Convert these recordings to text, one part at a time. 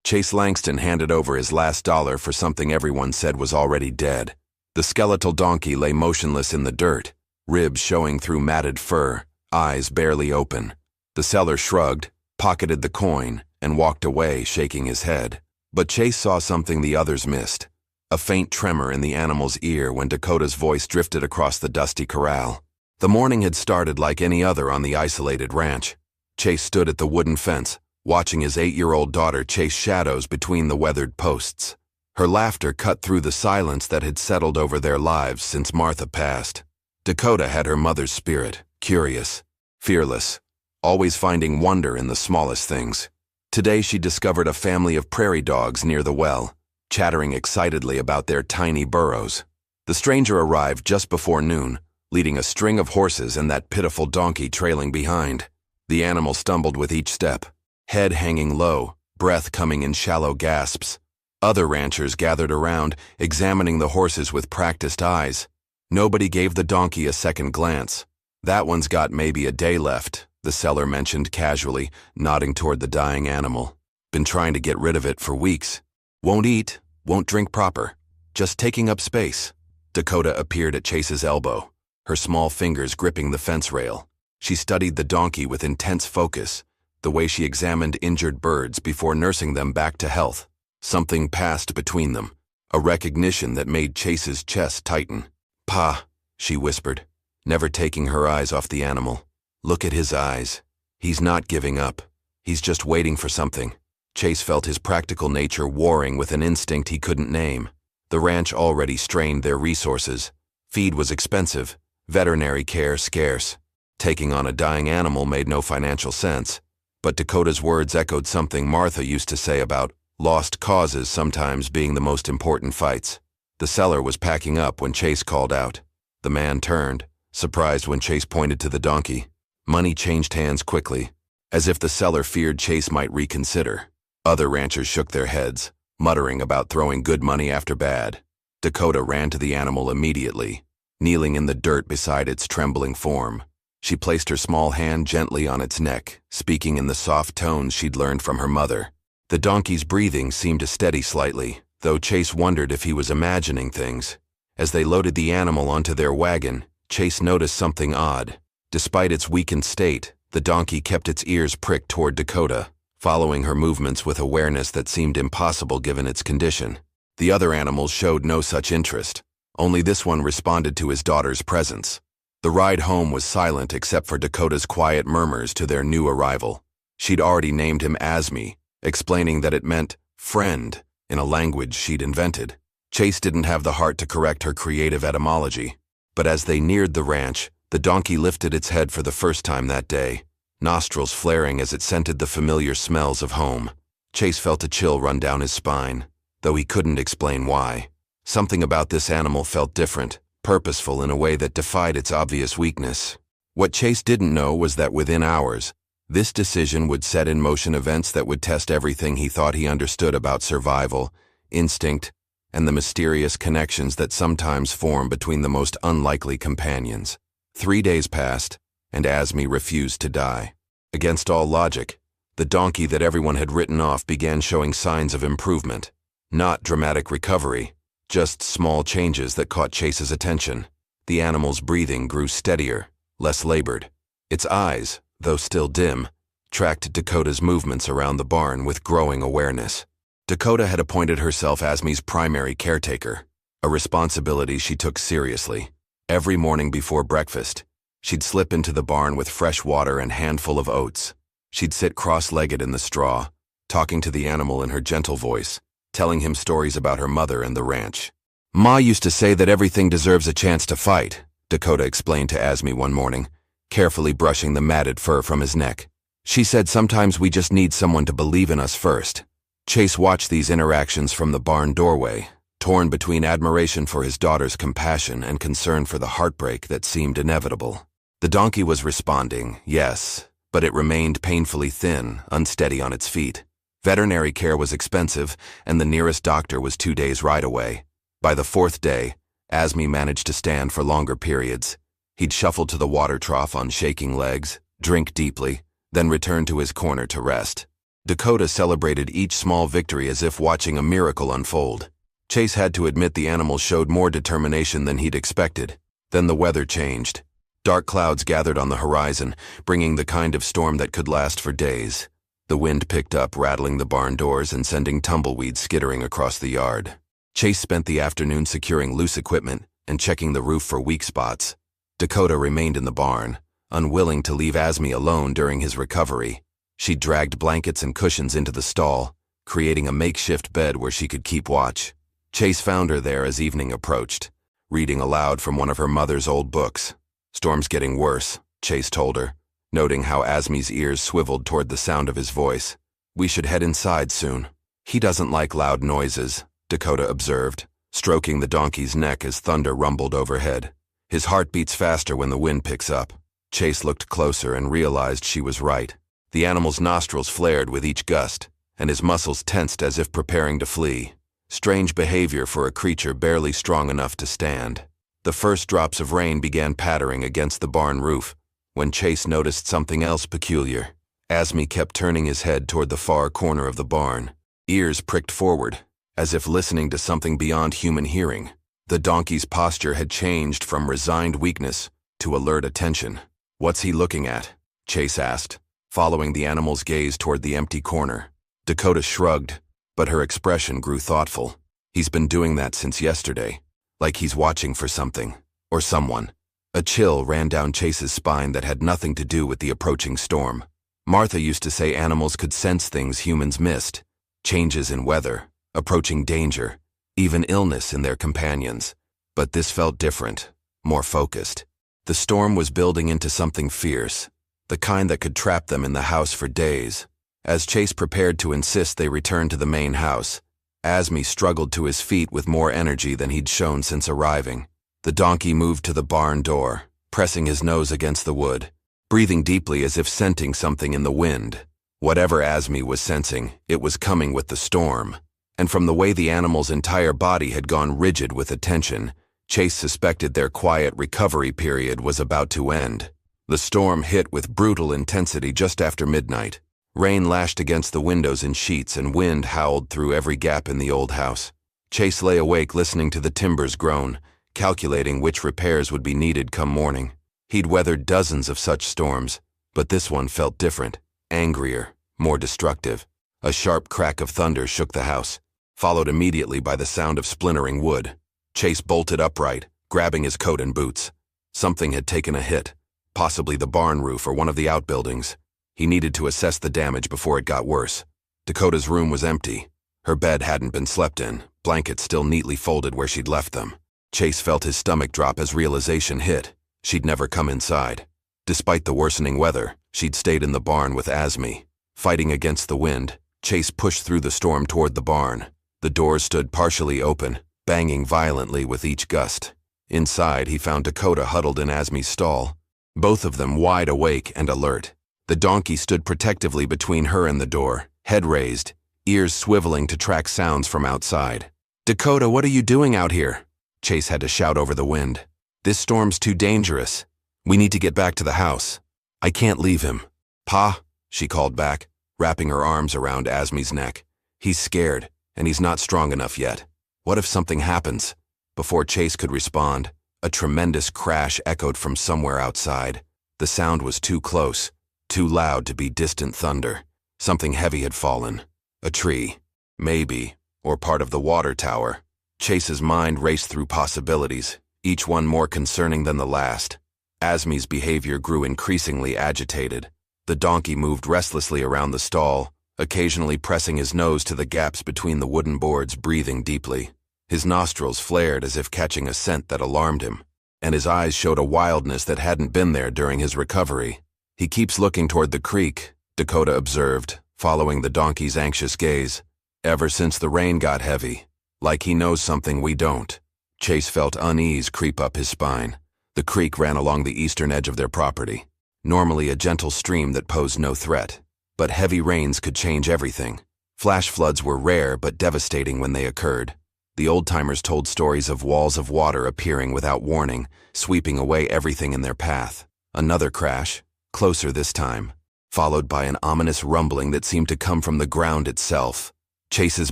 Chase Langston handed over his last dollar for something everyone said was already dead. The skeletal donkey lay motionless in the dirt, ribs showing through matted fur, eyes barely open. The seller shrugged, pocketed the coin, and walked away, shaking his head. But Chase saw something the others missed. A faint tremor in the animal's ear when Dakota's voice drifted across the dusty corral. The morning had started like any other on the isolated ranch. Chase stood at the wooden fence, watching his 8-year-old daughter chase shadows between the weathered posts. Her laughter cut through the silence that had settled over their lives since Martha passed. Dakota had her mother's spirit, curious, fearless, always finding wonder in the smallest things. Today she discovered a family of prairie dogs near the well, chattering excitedly about their tiny burrows. The stranger arrived just before noon, leading a string of horses and that pitiful donkey trailing behind. The animal stumbled with each step, head hanging low, breath coming in shallow gasps. Other ranchers gathered around, examining the horses with practiced eyes. Nobody gave the donkey a second glance. "That one's got maybe a day left," the seller mentioned casually, nodding toward the dying animal. "Been trying to get rid of it for weeks. Won't eat, won't drink proper. Just taking up space." Dakota appeared at Chase's elbow, her small fingers gripping the fence rail. She studied the donkey with intense focus, the way she examined injured birds before nursing them back to health. Something passed between them, a recognition that made Chase's chest tighten. "Pa," she whispered, never taking her eyes off the animal. "Look at his eyes. He's not giving up. He's just waiting for something." Chase felt his practical nature warring with an instinct he couldn't name. The ranch already strained their resources. Feed was expensive, veterinary care scarce. Taking on a dying animal made no financial sense. But Dakota's words echoed something Martha used to say about lost causes sometimes being the most important fights. The seller was packing up when Chase called out. The man turned, surprised when Chase pointed to the donkey. Money changed hands quickly, as if the seller feared Chase might reconsider. Other ranchers shook their heads, muttering about throwing good money after bad. Dakota ran to the animal immediately, kneeling in the dirt beside its trembling form. She placed her small hand gently on its neck, speaking in the soft tones she'd learned from her mother. The donkey's breathing seemed to steady slightly, though Chase wondered if he was imagining things. As they loaded the animal onto their wagon, Chase noticed something odd. Despite its weakened state, the donkey kept its ears pricked toward Dakota, following her movements with awareness that seemed impossible given its condition. The other animals showed no such interest. Only this one responded to his daughter's presence. The ride home was silent except for Dakota's quiet murmurs to their new arrival. She'd already named him Azmi, explaining that it meant friend in a language she'd invented. Chase didn't have the heart to correct her creative etymology. But as they neared the ranch, the donkey lifted its head for the first time that day, nostrils flaring as it scented the familiar smells of home. Chase felt a chill run down his spine, though he couldn't explain why. Something about this animal felt different, purposeful in a way that defied its obvious weakness. What Chase didn't know was that within hours, this decision would set in motion events that would test everything he thought he understood about survival, instinct, and the mysterious connections that sometimes form between the most unlikely companions. 3 days passed, and Azmi refused to die. Against all logic, the donkey that everyone had written off began showing signs of improvement. Not dramatic recovery, just small changes that caught Chase's attention. The animal's breathing grew steadier, less labored. Its eyes, though still dim, tracked Dakota's movements around the barn with growing awareness. Dakota had appointed herself Azmi's primary caretaker, a responsibility she took seriously. Every morning before breakfast, she'd slip into the barn with fresh water and a handful of oats. She'd sit cross-legged in the straw, talking to the animal in her gentle voice, telling him stories about her mother and the ranch. "Ma used to say that everything deserves a chance to fight," Dakota explained to Azmi one morning, carefully brushing the matted fur from his neck. "She said sometimes we just need someone to believe in us first." Chase watched these interactions from the barn doorway, torn between admiration for his daughter's compassion and concern for the heartbreak that seemed inevitable. The donkey was responding, yes, but it remained painfully thin, unsteady on its feet. Veterinary care was expensive, and the nearest doctor was 2 days' ride away. By the 4th day, Azmi managed to stand for longer periods. He'd shuffle to the water trough on shaking legs, drink deeply, then return to his corner to rest. Dakota celebrated each small victory as if watching a miracle unfold. Chase had to admit the animals showed more determination than he'd expected. Then the weather changed. Dark clouds gathered on the horizon, bringing the kind of storm that could last for days. The wind picked up, rattling the barn doors and sending tumbleweeds skittering across the yard. Chase spent the afternoon securing loose equipment and checking the roof for weak spots. Dakota remained in the barn, unwilling to leave Azmi alone during his recovery. She dragged blankets and cushions into the stall, creating a makeshift bed where she could keep watch. Chase found her there as evening approached, reading aloud from one of her mother's old books. "Storm's getting worse," Chase told her, noting how Azmi's ears swiveled toward the sound of his voice. "We should head inside soon." "He doesn't like loud noises," Dakota observed, stroking the donkey's neck as thunder rumbled overhead. "His heart beats faster when the wind picks up." Chase looked closer and realized she was right. The animal's nostrils flared with each gust, and his muscles tensed as if preparing to flee. Strange behavior for a creature barely strong enough to stand. The first drops of rain began pattering against the barn roof, when Chase noticed something else peculiar. Azmi kept turning his head toward the far corner of the barn, ears pricked forward, as if listening to something beyond human hearing. The donkey's posture had changed from resigned weakness to alert attention. "What's he looking at?" Chase asked, following the animal's gaze toward the empty corner. Dakota shrugged, but her expression grew thoughtful. "He's been doing that since yesterday, like he's watching for something, or someone." A chill ran down Chase's spine that had nothing to do with the approaching storm. Martha used to say animals could sense things humans missed, changes in weather, approaching danger, even illness in their companions. But this felt different, more focused. The storm was building into something fierce, the kind that could trap them in the house for days. As Chase prepared to insist they return to the main house, Azmi struggled to his feet with more energy than he'd shown since arriving. The donkey moved to the barn door, pressing his nose against the wood, breathing deeply as if scenting something in the wind. Whatever Azmi was sensing, it was coming with the storm. And from the way the animal's entire body had gone rigid with attention, Chase suspected their quiet recovery period was about to end. The storm hit with brutal intensity just after midnight. Rain lashed against the windows in sheets and wind howled through every gap in the old house. Chase lay awake listening to the timbers groan, calculating which repairs would be needed come morning. He'd weathered dozens of such storms, but this one felt different, angrier, more destructive. A sharp crack of thunder shook the house, followed immediately by the sound of splintering wood. Chase bolted upright, grabbing his coat and boots. Something had taken a hit, possibly the barn roof or one of the outbuildings. He needed to assess the damage before it got worse. Dakota's room was empty. Her bed hadn't been slept in, blankets still neatly folded where she'd left them. Chase felt his stomach drop as realization hit. She'd never come inside. Despite the worsening weather, she'd stayed in the barn with Azmi. Fighting against the wind, Chase pushed through the storm toward the barn. The doors stood partially open, banging violently with each gust. Inside, he found Dakota huddled in Azmi's stall, both of them wide awake and alert. The donkey stood protectively between her and the door, head raised, ears swiveling to track sounds from outside. "Dakota, what are you doing out here?" Chase had to shout over the wind. "This storm's too dangerous. We need to get back to the house. I can't leave him." "Pa," she called back, wrapping her arms around Azmi's neck. "He's scared, and he's not strong enough yet. What if something happens?" Before Chase could respond, a tremendous crash echoed from somewhere outside. The sound was too close, too loud to be distant thunder. Something heavy had fallen. A tree, maybe, or part of the water tower. Chase's mind raced through possibilities, each one more concerning than the last. Azmi's behavior grew increasingly agitated. The donkey moved restlessly around the stall, occasionally pressing his nose to the gaps between the wooden boards, breathing deeply. His nostrils flared as if catching a scent that alarmed him, and his eyes showed a wildness that hadn't been there during his recovery. "He keeps looking toward the creek," Dakota observed, following the donkey's anxious gaze. "Ever since the rain got heavy, like he knows something we don't." Chase felt unease creep up his spine. The creek ran along the eastern edge of their property, normally a gentle stream that posed no threat. But heavy rains could change everything. Flash floods were rare but devastating when they occurred. The old-timers told stories of walls of water appearing without warning, sweeping away everything in their path. Another crash, closer this time, followed by an ominous rumbling that seemed to come from the ground itself. Chase's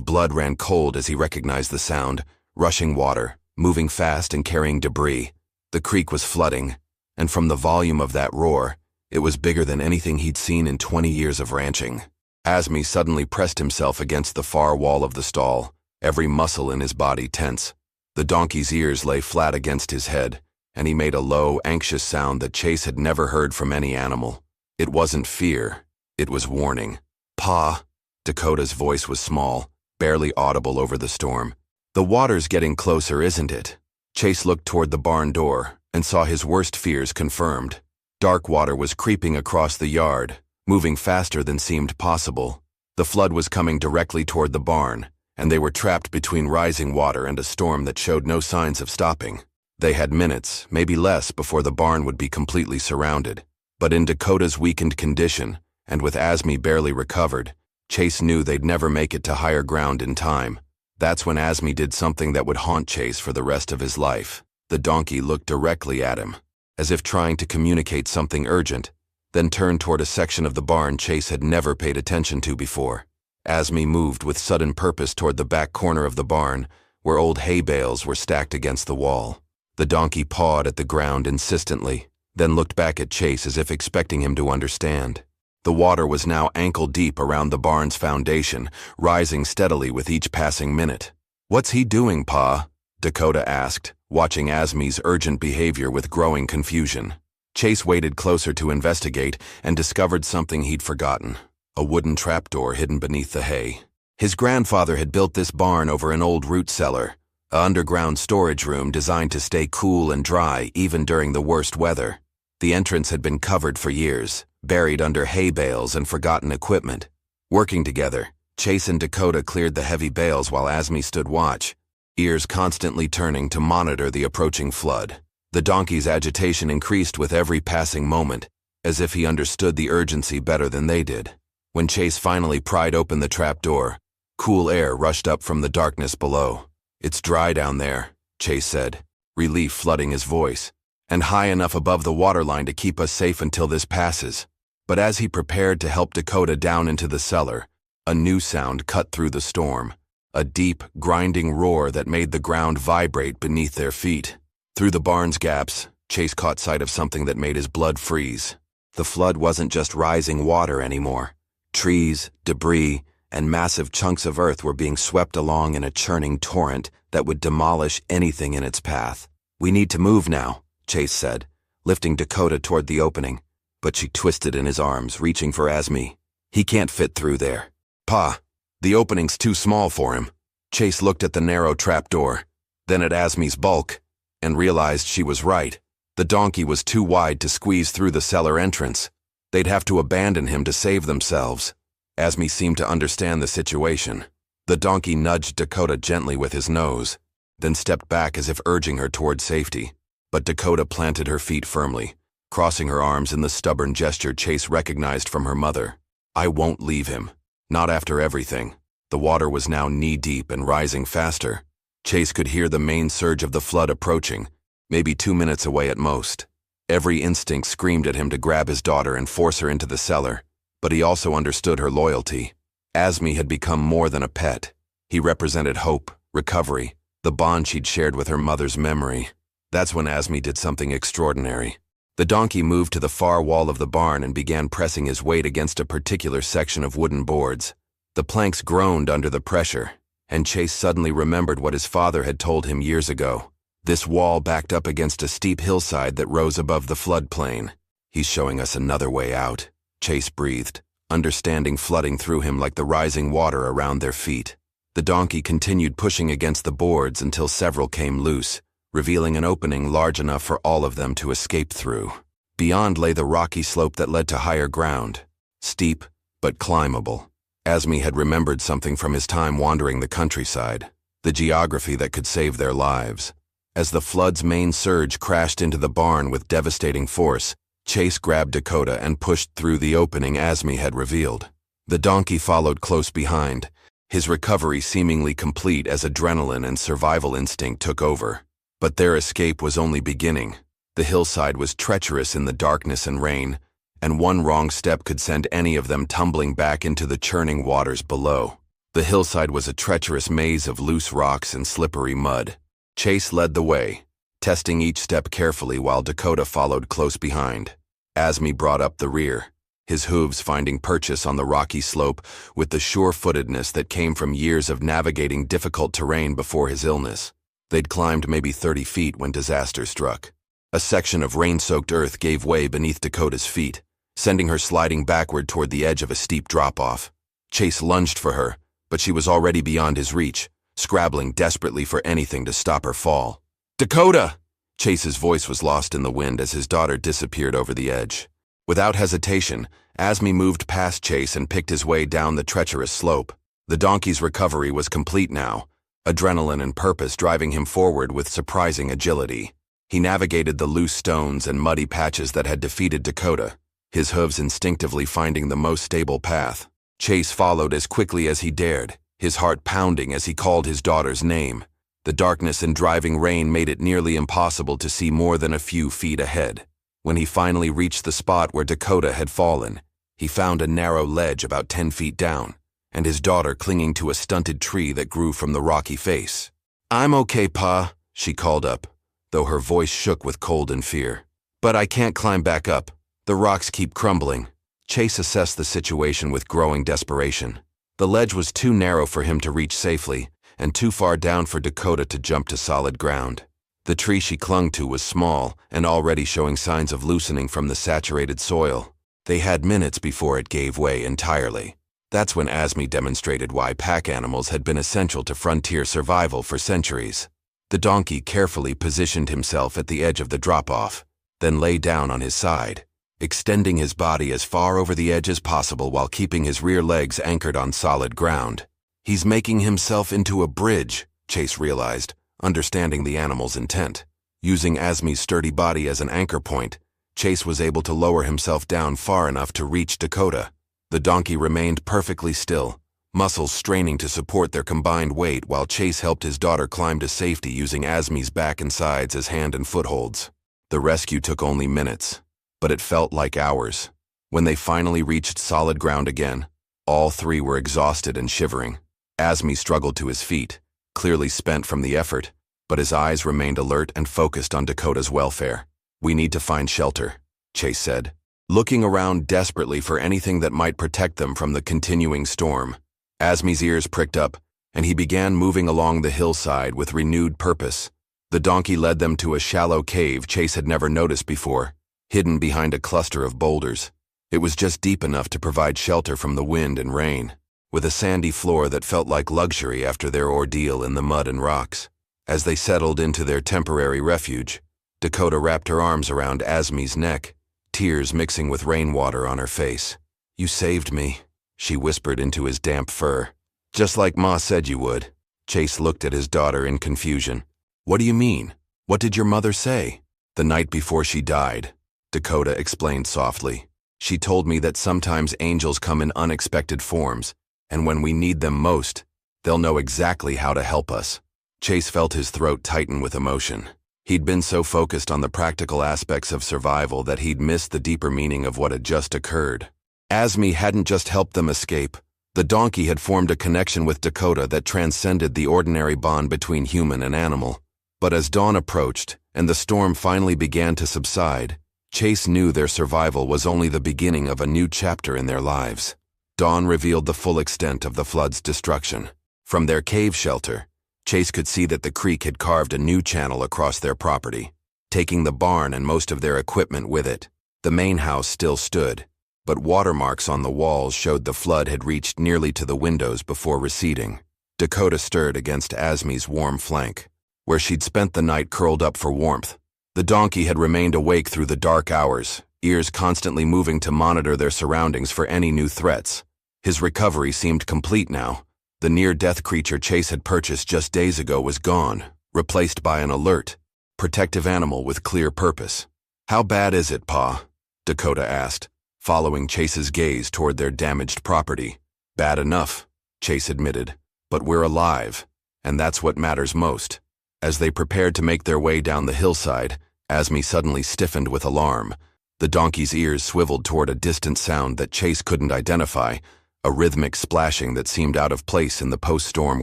blood ran cold as he recognized the sound, rushing water, moving fast and carrying debris. The creek was flooding, and from the volume of that roar, it was bigger than anything he'd seen in 20 years of ranching. Azmi suddenly pressed himself against the far wall of the stall, every muscle in his body tense. The donkey's ears lay flat against his head, and he made a low, anxious sound that Chase had never heard from any animal. It wasn't fear, it was warning. "Pa," Dakota's voice was small, barely audible over the storm. "The water's getting closer, isn't it?" Chase looked toward the barn door and saw his worst fears confirmed. Dark water was creeping across the yard, moving faster than seemed possible. The flood was coming directly toward the barn, and they were trapped between rising water and a storm that showed no signs of stopping. They had minutes, maybe less, before the barn would be completely surrounded. But in Dakota's weakened condition, and with Azmi barely recovered, Chase knew they'd never make it to higher ground in time. That's when Azmi did something that would haunt Chase for the rest of his life. The donkey looked directly at him, as if trying to communicate something urgent, then turned toward a section of the barn Chase had never paid attention to before. Azmi moved with sudden purpose toward the back corner of the barn, where old hay bales were stacked against the wall. The donkey pawed at the ground insistently, then looked back at Chase as if expecting him to understand. The water was now ankle-deep around the barn's foundation, rising steadily with each passing minute. "What's he doing, Pa?" Dakota asked, watching Azmi's urgent behavior with growing confusion. Chase waited closer to investigate and discovered something he'd forgotten: a wooden trapdoor hidden beneath the hay. His grandfather had built this barn over an old root cellar, an underground storage room designed to stay cool and dry even during the worst weather. The entrance had been covered for years, buried under hay bales and forgotten equipment. Working together, Chase and Dakota cleared the heavy bales while Azmi stood watch, ears constantly turning to monitor the approaching flood. The donkey's agitation increased with every passing moment, as if he understood the urgency better than they did. When Chase finally pried open the trapdoor, cool air rushed up from the darkness below. "It's dry down there," Chase said, relief flooding his voice, "and high enough above the waterline to keep us safe until this passes." But as he prepared to help Dakota down into the cellar, a new sound cut through the storm, a deep, grinding roar that made the ground vibrate beneath their feet. Through the barn's gaps, Chase caught sight of something that made his blood freeze. The flood wasn't just rising water anymore. Trees, debris, and massive chunks of earth were being swept along in a churning torrent that would demolish anything in its path. "We need to move now," Chase said, lifting Dakota toward the opening, but she twisted in his arms, reaching for Azmi. "He can't fit through there." "Pa, the opening's too small for him." Chase looked at the narrow trapdoor, then at Azmi's bulk, and realized she was right. The donkey was too wide to squeeze through the cellar entrance. They'd have to abandon him to save themselves. Azmi seemed to understand the situation. The donkey nudged Dakota gently with his nose, then stepped back as if urging her toward safety. But Dakota planted her feet firmly, crossing her arms in the stubborn gesture Chase recognized from her mother. "I won't leave him. Not after everything." The water was now knee-deep and rising faster. Chase could hear the main surge of the flood approaching, maybe 2 minutes away at most. Every instinct screamed at him to grab his daughter and force her into the cellar, but he also understood her loyalty. Azmi had become more than a pet. He represented hope, recovery, the bond she'd shared with her mother's memory. That's when Azmi did something extraordinary. The donkey moved to the far wall of the barn and began pressing his weight against a particular section of wooden boards. The planks groaned under the pressure, and Chase suddenly remembered what his father had told him years ago. This wall backed up against a steep hillside that rose above the floodplain. "He's showing us another way out," Chase breathed, understanding flooding through him like the rising water around their feet. The donkey continued pushing against the boards until several came loose, revealing an opening large enough for all of them to escape through. Beyond lay the rocky slope that led to higher ground, steep but climbable. Azmi had remembered something from his time wandering the countryside, the geography that could save their lives. As the flood's main surge crashed into the barn with devastating force, Chase grabbed Dakota and pushed through the opening Azmi had revealed. The donkey followed close behind, his recovery seemingly complete as adrenaline and survival instinct took over. But their escape was only beginning. The hillside was treacherous in the darkness and rain, and one wrong step could send any of them tumbling back into the churning waters below. The hillside was a treacherous maze of loose rocks and slippery mud. Chase led the way, testing each step carefully while Dakota followed close behind. Azmi brought up the rear, his hooves finding purchase on the rocky slope with the sure-footedness that came from years of navigating difficult terrain before his illness. They'd climbed maybe 30 feet when disaster struck. A section of rain-soaked earth gave way beneath Dakota's feet, sending her sliding backward toward the edge of a steep drop-off. Chase lunged for her, but she was already beyond his reach, scrabbling desperately for anything to stop her fall. "Dakota!" Chase's voice was lost in the wind as his daughter disappeared over the edge. Without hesitation, Azmi moved past Chase and picked his way down the treacherous slope. The donkey's recovery was complete now, adrenaline and purpose driving him forward with surprising agility. He navigated the loose stones and muddy patches that had defeated Dakota, his hooves instinctively finding the most stable path. Chase followed as quickly as he dared, his heart pounding as he called his daughter's name. The darkness and driving rain made it nearly impossible to see more than a few feet ahead. When he finally reached the spot where Dakota had fallen, he found a narrow ledge about 10 feet down, and his daughter clinging to a stunted tree that grew from the rocky face. "I'm okay, Pa," she called up, though her voice shook with cold and fear. "But I can't climb back up. The rocks keep crumbling." Chase assessed the situation with growing desperation. The ledge was too narrow for him to reach safely, and too far down for Dakota to jump to solid ground. The tree she clung to was small and already showing signs of loosening from the saturated soil. They had minutes before it gave way entirely. That's when Azmi demonstrated why pack animals had been essential to frontier survival for centuries. The donkey carefully positioned himself at the edge of the drop-off, then lay down on his side, extending his body as far over the edge as possible while keeping his rear legs anchored on solid ground. "He's making himself into a bridge," Chase realized, understanding the animal's intent. Using Azmi's sturdy body as an anchor point, Chase was able to lower himself down far enough to reach Dakota. The donkey remained perfectly still, muscles straining to support their combined weight while Chase helped his daughter climb to safety using Azmi's back and sides as hand and footholds. The rescue took only minutes, but it felt like hours. When they finally reached solid ground again, all three were exhausted and shivering. Azmi struggled to his feet, clearly spent from the effort, but his eyes remained alert and focused on Dakota's welfare. "We need to find shelter," Chase said, looking around desperately for anything that might protect them from the continuing storm. Azmi's ears pricked up, and he began moving along the hillside with renewed purpose. The donkey led them to a shallow cave Chase had never noticed before, hidden behind a cluster of boulders. It was just deep enough to provide shelter from the wind and rain, with a sandy floor that felt like luxury after their ordeal in the mud and rocks. As they settled into their temporary refuge, Dakota wrapped her arms around Azmi's neck, tears mixing with rainwater on her face. "You saved me," she whispered into his damp fur. "Just like Ma said you would." Chase looked at his daughter in confusion. "What do you mean? What did your mother say?" "The night before she died," Dakota explained softly. "She told me that sometimes angels come in unexpected forms, and when we need them most, they'll know exactly how to help us." Chase felt his throat tighten with emotion. He'd been so focused on the practical aspects of survival that he'd missed the deeper meaning of what had just occurred. Azmi hadn't just helped them escape. The donkey had formed a connection with Dakota that transcended the ordinary bond between human and animal. But as dawn approached, and the storm finally began to subside, Chase knew their survival was only the beginning of a new chapter in their lives. Dawn revealed the full extent of the flood's destruction. From their cave shelter, Chase could see that the creek had carved a new channel across their property, taking the barn and most of their equipment with it. The main house still stood, but watermarks on the walls showed the flood had reached nearly to the windows before receding. Dakota stirred against Azmi's warm flank, where she'd spent the night curled up for warmth. The donkey had remained awake through the dark hours, ears constantly moving to monitor their surroundings for any new threats. His recovery seemed complete now. The near-death creature Chase had purchased just days ago was gone, replaced by an alert, protective animal with clear purpose. "How bad is it, Pa?" Dakota asked, following Chase's gaze toward their damaged property. "Bad enough," Chase admitted, "but we're alive, and that's what matters most." As they prepared to make their way down the hillside, Azmi suddenly stiffened with alarm. The donkey's ears swiveled toward a distant sound that Chase couldn't identify, a rhythmic splashing that seemed out of place in the post-storm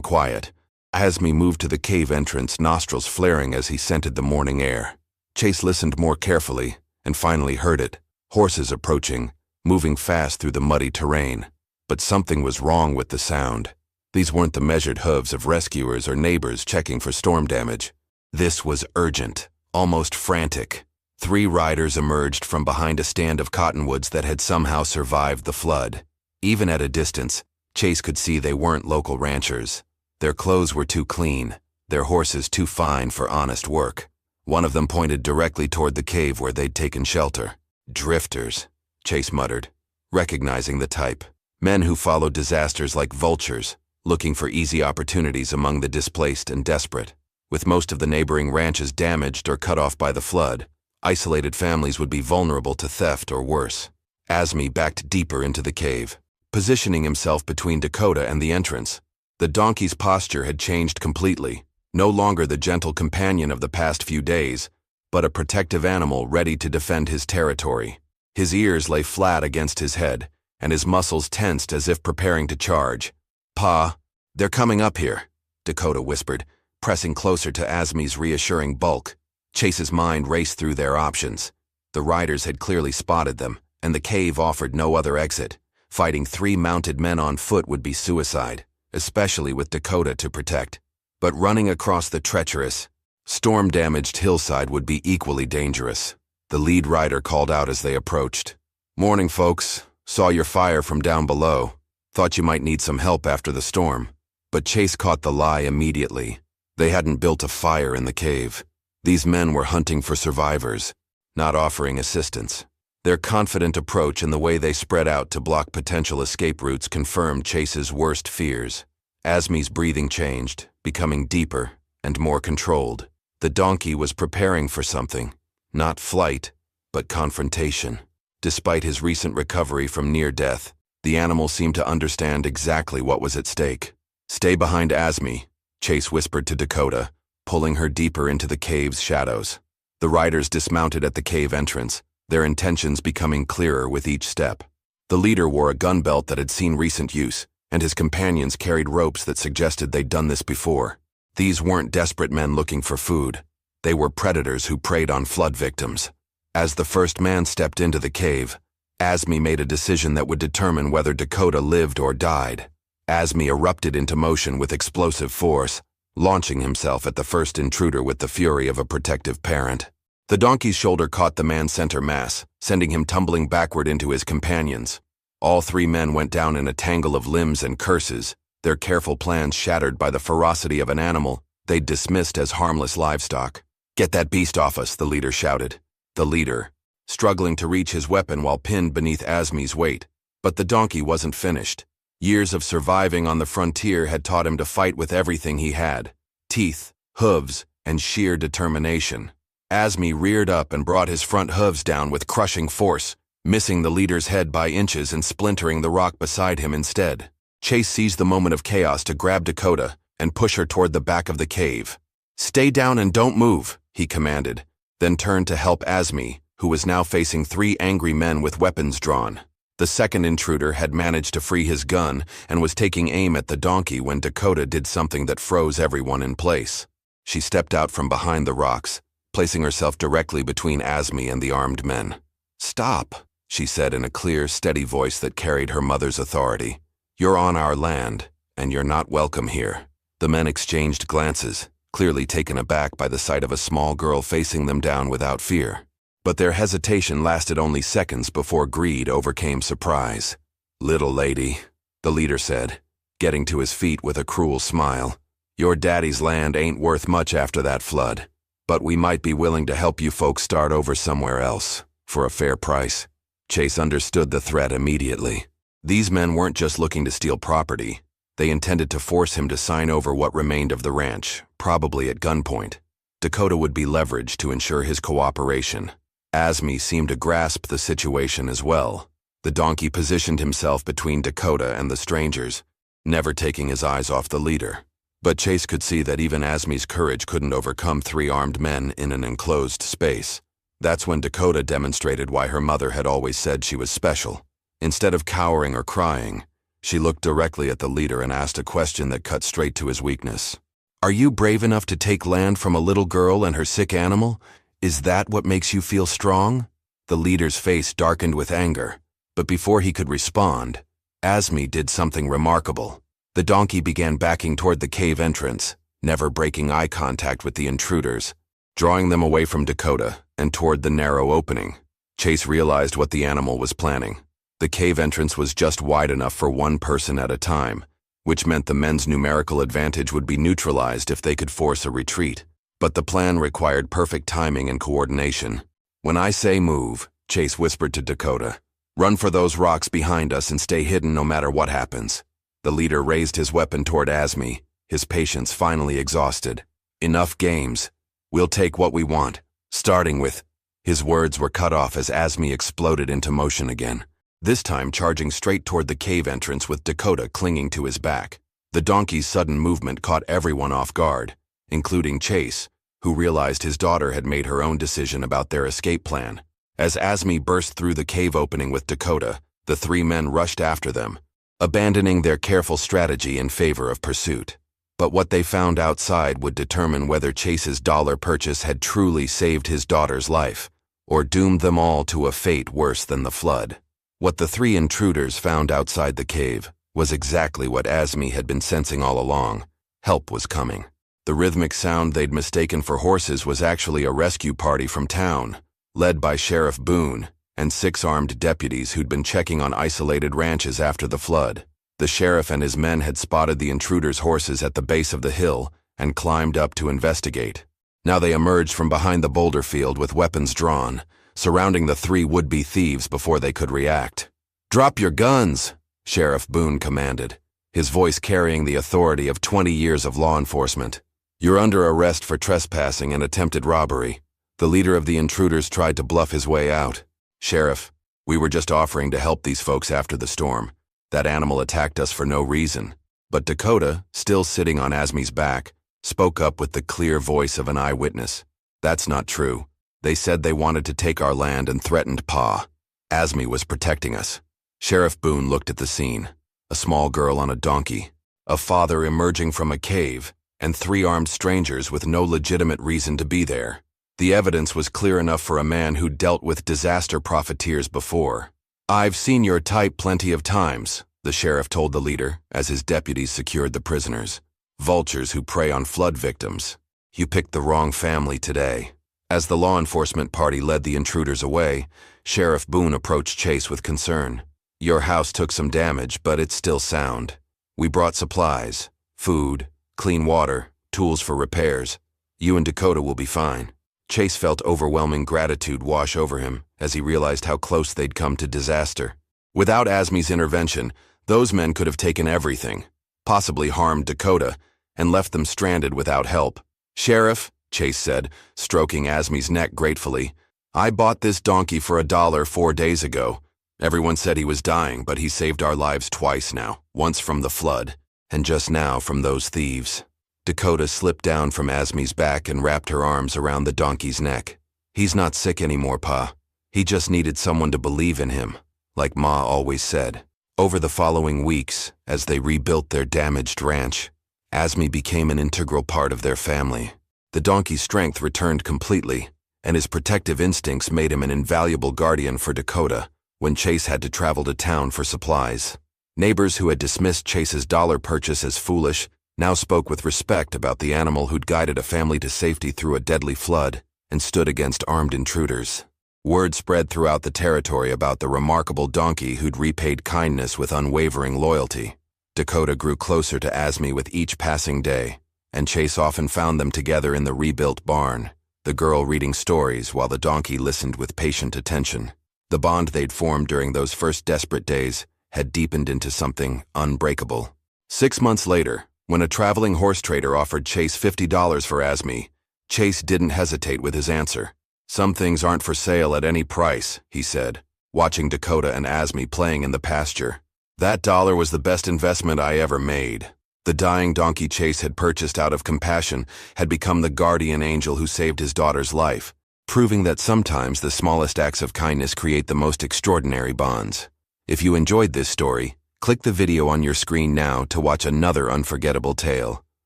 quiet. Azmi moved to the cave entrance, nostrils flaring as he scented the morning air. Chase listened more carefully and finally heard it. Horses approaching, moving fast through the muddy terrain. But something was wrong with the sound. These weren't the measured hooves of rescuers or neighbors checking for storm damage. This was urgent, almost frantic. 3 riders emerged from behind a stand of cottonwoods that had somehow survived the flood. Even at a distance, Chase could see they weren't local ranchers. Their clothes were too clean, their horses too fine for honest work. One of them pointed directly toward the cave where they'd taken shelter. Drifters, Chase muttered, recognizing the type. Men who followed disasters like vultures, looking for easy opportunities among the displaced and desperate. With most of the neighboring ranches damaged or cut off by the flood, isolated families would be vulnerable to theft or worse. Azmi backed deeper into the cave, positioning himself between Dakota and the entrance. The donkey's posture had changed completely, no longer the gentle companion of the past few days, but a protective animal ready to defend his territory. His ears lay flat against his head, and his muscles tensed as if preparing to charge. "Pa, they're coming up here," Dakota whispered, pressing closer to Azmi's reassuring bulk. Chase's mind raced through their options. The riders had clearly spotted them, and the cave offered no other exit. Fighting 3 mounted men on foot would be suicide, especially with Dakota to protect. But running across the treacherous, storm-damaged hillside would be equally dangerous. The lead rider called out as they approached. "Morning, folks. Saw your fire from down below. Thought you might need some help after the storm." But Chase caught the lie immediately. They hadn't built a fire in the cave. These men were hunting for survivors, not offering assistance. Their confident approach and the way they spread out to block potential escape routes confirmed Chase's worst fears. Azmi's breathing changed, becoming deeper and more controlled. The donkey was preparing for something, not flight, but confrontation. Despite his recent recovery from near death, the animal seemed to understand exactly what was at stake. "Stay behind Azmi," Chase whispered to Dakota, pulling her deeper into the cave's shadows. The riders dismounted at the cave entrance, their intentions becoming clearer with each step. The leader wore a gun belt that had seen recent use, and his companions carried ropes that suggested they'd done this before. These weren't desperate men looking for food. They were predators who preyed on flood victims. As the first man stepped into the cave, Azmi made a decision that would determine whether Dakota lived or died. Azmi erupted into motion with explosive force, launching himself at the first intruder with the fury of a protective parent. The donkey's shoulder caught the man's center mass, sending him tumbling backward into his companions. All 3 men went down in a tangle of limbs and curses, their careful plans shattered by the ferocity of an animal they'd dismissed as harmless livestock. "Get that beast off us," the leader shouted. The leader, struggling to reach his weapon while pinned beneath Azmi's weight. But the donkey wasn't finished. Years of surviving on the frontier had taught him to fight with everything he had: teeth, hooves, and sheer determination. Azmi reared up and brought his front hooves down with crushing force, missing the leader's head by inches and splintering the rock beside him instead. Chase seized the moment of chaos to grab Dakota and push her toward the back of the cave. "Stay down and don't move," he commanded, then turned to help Azmi, who was now facing 3 angry men with weapons drawn. The second intruder had managed to free his gun and was taking aim at the donkey when Dakota did something that froze everyone in place. She stepped out from behind the rocks, placing herself directly between Azmi and the armed men. "Stop," she said in a clear, steady voice that carried her mother's authority. "You're on our land, and you're not welcome here." The men exchanged glances, clearly taken aback by the sight of a small girl facing them down without fear. But their hesitation lasted only seconds before greed overcame surprise. "Little lady," the leader said, getting to his feet with a cruel smile, "your daddy's land ain't worth much after that flood, but we might be willing to help you folks start over somewhere else, for a fair price." Chase understood the threat immediately. These men weren't just looking to steal property. They intended to force him to sign over what remained of the ranch, probably at gunpoint. Dakota would be leveraged to ensure his cooperation. Azmi seemed to grasp the situation as well. The donkey positioned himself between Dakota and the strangers, never taking his eyes off the leader. But Chase could see that even Azmi's courage couldn't overcome 3 armed men in an enclosed space. That's when Dakota demonstrated why her mother had always said she was special. Instead of cowering or crying, she looked directly at the leader and asked a question that cut straight to his weakness. "Are you brave enough to take land from a little girl and her sick animal? Is that what makes you feel strong?" The leader's face darkened with anger, but before he could respond, Azmi did something remarkable. The donkey began backing toward the cave entrance, never breaking eye contact with the intruders, drawing them away from Dakota and toward the narrow opening. Chase realized what the animal was planning. The cave entrance was just wide enough for one person at a time, which meant the men's numerical advantage would be neutralized if they could force a retreat. But the plan required perfect timing and coordination. "When I say move," Chase whispered to Dakota, "run for those rocks behind us and stay hidden no matter what happens." The leader raised his weapon toward Azmi, his patience finally exhausted. "Enough games. We'll take what we want, starting with—" His words were cut off as Azmi exploded into motion again, this time charging straight toward the cave entrance with Dakota clinging to his back. The donkey's sudden movement caught everyone off guard, including Chase, who realized his daughter had made her own decision about their escape plan. As Azmi burst through the cave opening with Dakota, the three men rushed after them, abandoning their careful strategy in favor of pursuit. But what they found outside would determine whether Chase's dollar purchase had truly saved his daughter's life, or doomed them all to a fate worse than the flood. What the three intruders found outside the cave was exactly what Azmi had been sensing all along. Help was coming. The rhythmic sound they'd mistaken for horses was actually a rescue party from town, led by Sheriff Boone and 6 armed deputies who'd been checking on isolated ranches after the flood. The sheriff and his men had spotted the intruders' horses at the base of the hill and climbed up to investigate. Now they emerged from behind the boulder field with weapons drawn, surrounding the 3 would-be thieves before they could react. "Drop your guns," Sheriff Boone commanded, his voice carrying the authority of 20 years of law enforcement. "You're under arrest for trespassing and attempted robbery." The leader of the intruders tried to bluff his way out. "Sheriff, we were just offering to help these folks after the storm. That animal attacked us for no reason." But Dakota, still sitting on Azmi's back, spoke up with the clear voice of an eyewitness. "That's not true. They said they wanted to take our land and threatened Pa. Azmi was protecting us." Sheriff Boone looked at the scene. A small girl on a donkey, a father emerging from a cave, and 3 armed strangers with no legitimate reason to be there. The evidence was clear enough for a man who'd dealt with disaster profiteers before. "I've seen your type plenty of times," the sheriff told the leader as his deputies secured the prisoners. "Vultures who prey on flood victims. You picked the wrong family today." As the law enforcement party led the intruders away, Sheriff Boone approached Chase with concern. "Your house took some damage, but it's still sound. We brought supplies, food, clean water, tools for repairs. You and Dakota will be fine." Chase felt overwhelming gratitude wash over him as he realized how close they'd come to disaster. Without Azmi's intervention, those men could have taken everything, possibly harmed Dakota, and left them stranded without help. "Sheriff," Chase said, stroking Azmi's neck gratefully, "I bought this donkey for $1 4 days ago. Everyone said he was dying, but he saved our lives twice now, once from the flood, and just now from those thieves." Dakota slipped down from Azmi's back and wrapped her arms around the donkey's neck. "He's not sick anymore, Pa. He just needed someone to believe in him, like Ma always said." Over the following weeks, as they rebuilt their damaged ranch, Azmi became an integral part of their family. The donkey's strength returned completely, and his protective instincts made him an invaluable guardian for Dakota when Chase had to travel to town for supplies. Neighbors who had dismissed Chase's dollar purchase as foolish now spoke with respect about the animal who'd guided a family to safety through a deadly flood and stood against armed intruders. Word spread throughout the territory about the remarkable donkey who'd repaid kindness with unwavering loyalty. Dakota grew closer to Azmi with each passing day, and Chase often found them together in the rebuilt barn, the girl reading stories while the donkey listened with patient attention. The bond they'd formed during those first desperate days had deepened into something unbreakable. 6 months later, when a traveling horse trader offered Chase $50 for Azmi, Chase didn't hesitate with his answer. "Some things aren't for sale at any price," he said, watching Dakota and Azmi playing in the pasture. "That dollar was the best investment I ever made." The dying donkey Chase had purchased out of compassion had become the guardian angel who saved his daughter's life, proving that sometimes the smallest acts of kindness create the most extraordinary bonds. If you enjoyed this story, click the video on your screen now to watch another unforgettable tale,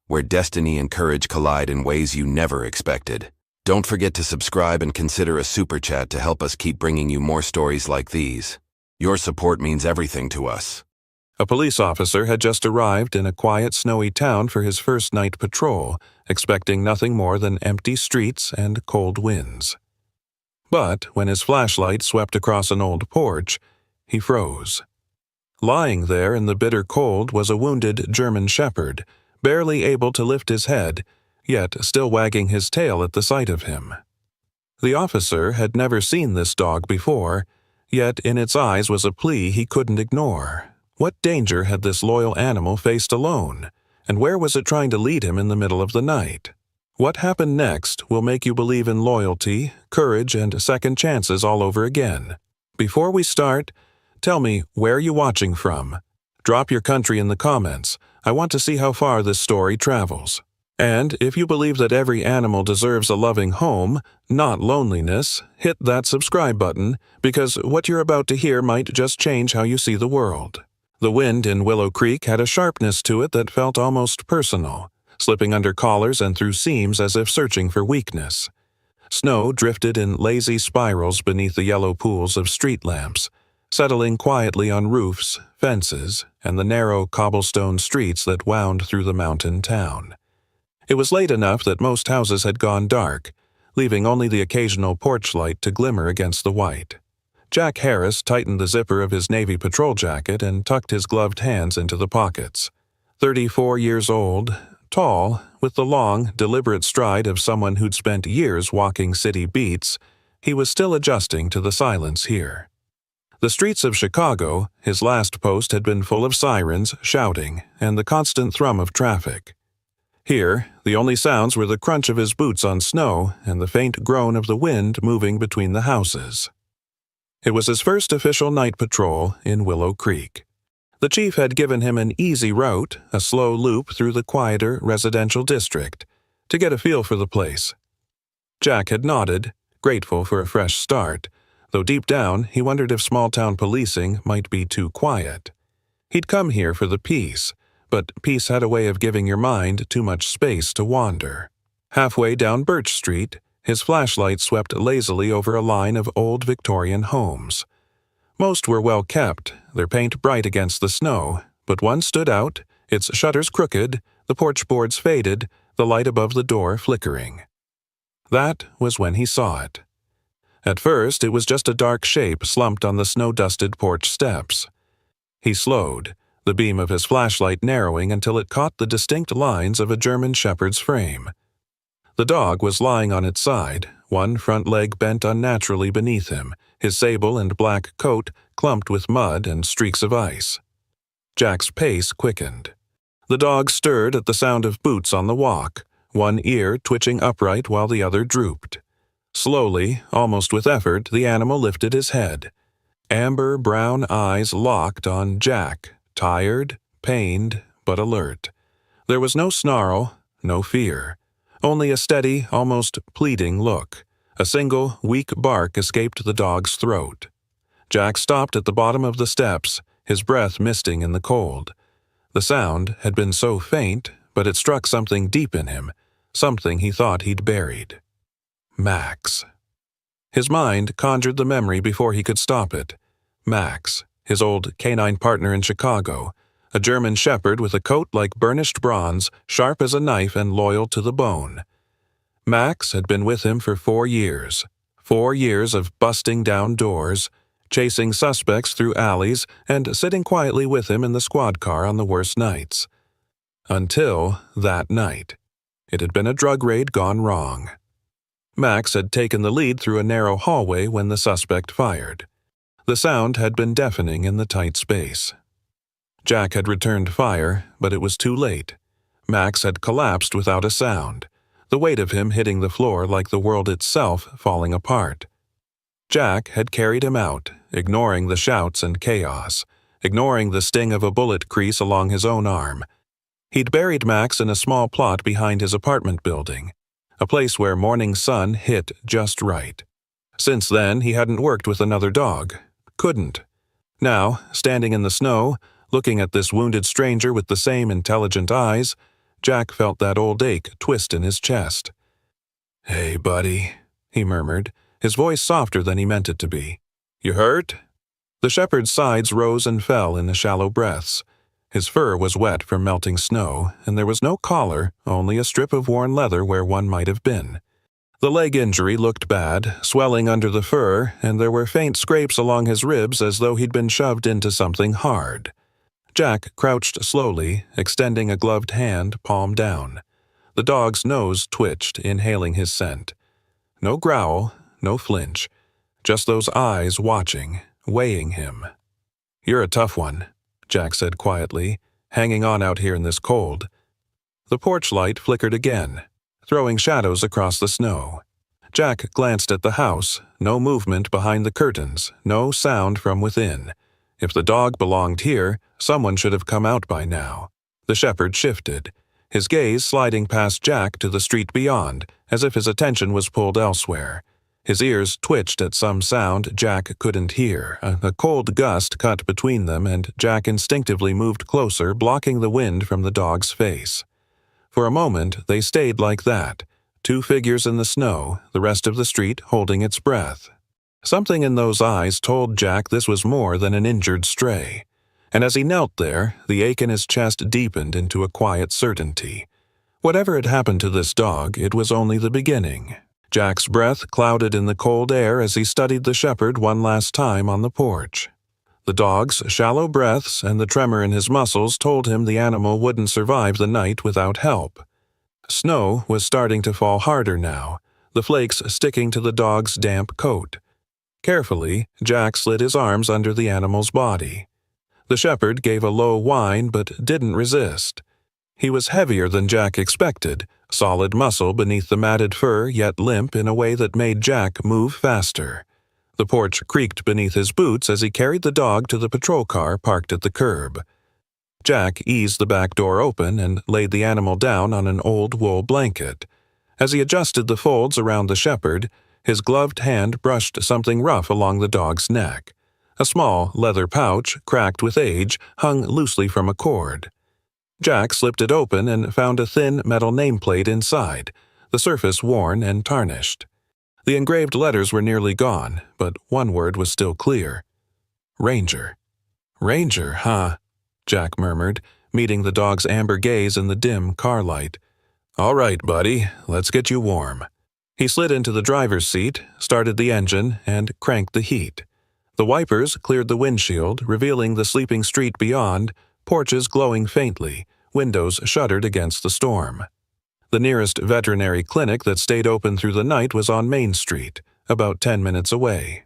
where destiny and courage collide in ways you never expected. Don't forget to subscribe and consider a super chat to help us keep bringing you more stories like these. Your support means everything to us. A police officer had just arrived in a quiet, snowy town for his first night patrol, expecting nothing more than empty streets and cold winds. But when his flashlight swept across an old porch, he froze. Lying there in the bitter cold was a wounded German shepherd, barely able to lift his head, yet still wagging his tail at the sight of him. The officer had never seen this dog before, yet in its eyes was a plea he couldn't ignore. What danger had this loyal animal faced alone, and where was it trying to lead him in the middle of the night? What happened next will make you believe in loyalty, courage, and second chances all over again. Before we start, tell me, where are you watching from? Drop your country in the comments. I want to see how far this story travels. And if you believe that every animal deserves a loving home, not loneliness, hit that subscribe button, because what you're about to hear might just change how you see the world. The wind in Willow Creek had a sharpness to it that felt almost personal, slipping under collars and through seams as if searching for weakness. Snow drifted in lazy spirals beneath the yellow pools of street lamps, settling quietly on roofs, fences, and the narrow cobblestone streets that wound through the mountain town. It was late enough that most houses had gone dark, leaving only the occasional porch light to glimmer against the white. Jack Harris tightened the zipper of his Navy patrol jacket and tucked his gloved hands into the pockets. 34 years old, tall, with the long, deliberate stride of someone who'd spent years walking city beats, he was still adjusting to the silence here. The streets of Chicago, his last post, had been full of sirens, shouting, and the constant thrum of traffic. Here, the only sounds were the crunch of his boots on snow and the faint groan of the wind moving between the houses. It was his first official night patrol in Willow Creek. The chief had given him an easy route, a slow loop through the quieter residential district, to get a feel for the place. Jack had nodded, grateful for a fresh start, though deep down he wondered if small-town policing might be too quiet. He'd come here for the peace, but peace had a way of giving your mind too much space to wander. Halfway down Birch Street, his flashlight swept lazily over a line of old Victorian homes. Most were well kept, their paint bright against the snow, but one stood out, its shutters crooked, the porch boards faded, the light above the door flickering. That was when he saw it. At first, it was just a dark shape slumped on the snow-dusted porch steps. He slowed, the beam of his flashlight narrowing until it caught the distinct lines of a German shepherd's frame. The dog was lying on its side, one front leg bent unnaturally beneath him, his sable and black coat clumped with mud and streaks of ice. Jack's pace quickened. The dog stirred at the sound of boots on the walk, one ear twitching upright while the other drooped. Slowly, almost with effort, the animal lifted his head. Amber brown eyes locked on Jack, tired, pained, but alert. There was no snarl, no fear. Only a steady, almost pleading look. A single, weak bark escaped the dog's throat. Jack stopped at the bottom of the steps, his breath misting in the cold. The sound had been so faint, but it struck something deep in him, something he thought he'd buried. Max. His mind conjured the memory before he could stop it. Max, his old canine partner in Chicago, a German shepherd with a coat like burnished bronze, sharp as a knife and loyal to the bone. Max had been with him for 4 years. 4 years of busting down doors, chasing suspects through alleys, and sitting quietly with him in the squad car on the worst nights. Until that night. It had been a drug raid gone wrong. Max had taken the lead through a narrow hallway when the suspect fired. The sound had been deafening in the tight space. Jack had returned fire, but it was too late. Max had collapsed without a sound, the weight of him hitting the floor like the world itself falling apart. Jack had carried him out, ignoring the shouts and chaos, ignoring the sting of a bullet crease along his own arm. He'd buried Max in a small plot behind his apartment building, a place where morning sun hit just right. Since then, he hadn't worked with another dog. Couldn't. Now, standing in the snow, looking at this wounded stranger with the same intelligent eyes, Jack felt that old ache twist in his chest. "Hey, buddy," he murmured, his voice softer than he meant it to be. "You hurt?" The shepherd's sides rose and fell in the shallow breaths. His fur was wet from melting snow, and there was no collar, only a strip of worn leather where one might have been. The leg injury looked bad, swelling under the fur, and there were faint scrapes along his ribs as though he'd been shoved into something hard. Jack crouched slowly, extending a gloved hand, palm down. The dog's nose twitched, inhaling his scent. No growl, no flinch, just those eyes watching, weighing him. "You're a tough one," Jack said quietly, "hanging on out here in this cold." The porch light flickered again, throwing shadows across the snow. Jack glanced at the house, no movement behind the curtains, no sound from within. If the dog belonged here, someone should have come out by now. The shepherd shifted, his gaze sliding past Jack to the street beyond, as if his attention was pulled elsewhere. His ears twitched at some sound Jack couldn't hear. A cold gust cut between them, and Jack instinctively moved closer, blocking the wind from the dog's face. For a moment, they stayed like that, two figures in the snow, the rest of the street holding its breath. Something in those eyes told Jack this was more than an injured stray. And as he knelt there, the ache in his chest deepened into a quiet certainty. Whatever had happened to this dog, it was only the beginning. Jack's breath clouded in the cold air as he studied the shepherd one last time on the porch. The dog's shallow breaths and the tremor in his muscles told him the animal wouldn't survive the night without help. Snow was starting to fall harder now, the flakes sticking to the dog's damp coat. Carefully, Jack slid his arms under the animal's body. The shepherd gave a low whine but didn't resist. He was heavier than Jack expected, solid muscle beneath the matted fur yet limp in a way that made Jack move faster. The porch creaked beneath his boots as he carried the dog to the patrol car parked at the curb. Jack eased the back door open and laid the animal down on an old wool blanket. As he adjusted the folds around the shepherd, his gloved hand brushed something rough along the dog's neck. A small leather pouch, cracked with age, hung loosely from a cord. Jack slipped it open and found a thin metal nameplate inside, the surface worn and tarnished. The engraved letters were nearly gone, but one word was still clear. Ranger. "Ranger, huh?" Jack murmured, meeting the dog's amber gaze in the dim car light. "All right, buddy, let's get you warm." He slid into the driver's seat, started the engine, and cranked the heat. The wipers cleared the windshield, revealing the sleeping street beyond, porches glowing faintly, windows shuttered against the storm. The nearest veterinary clinic that stayed open through the night was on Main Street, about 10 minutes away.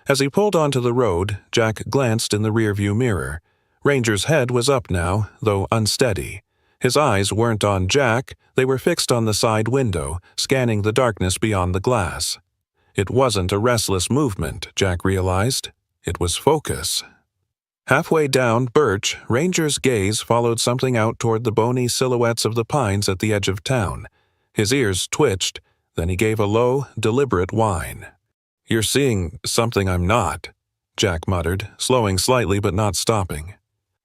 As he pulled onto the road, Jack glanced in the rearview mirror. Ranger's head was up now, though unsteady. His eyes weren't on Jack, they were fixed on the side window, scanning the darkness beyond the glass. It wasn't a restless movement, Jack realized. It was focus. Halfway down Birch, Ranger's gaze followed something out toward the bony silhouettes of the pines at the edge of town. His ears twitched, then he gave a low, deliberate whine. "You're seeing something I'm not," Jack muttered, slowing slightly but not stopping.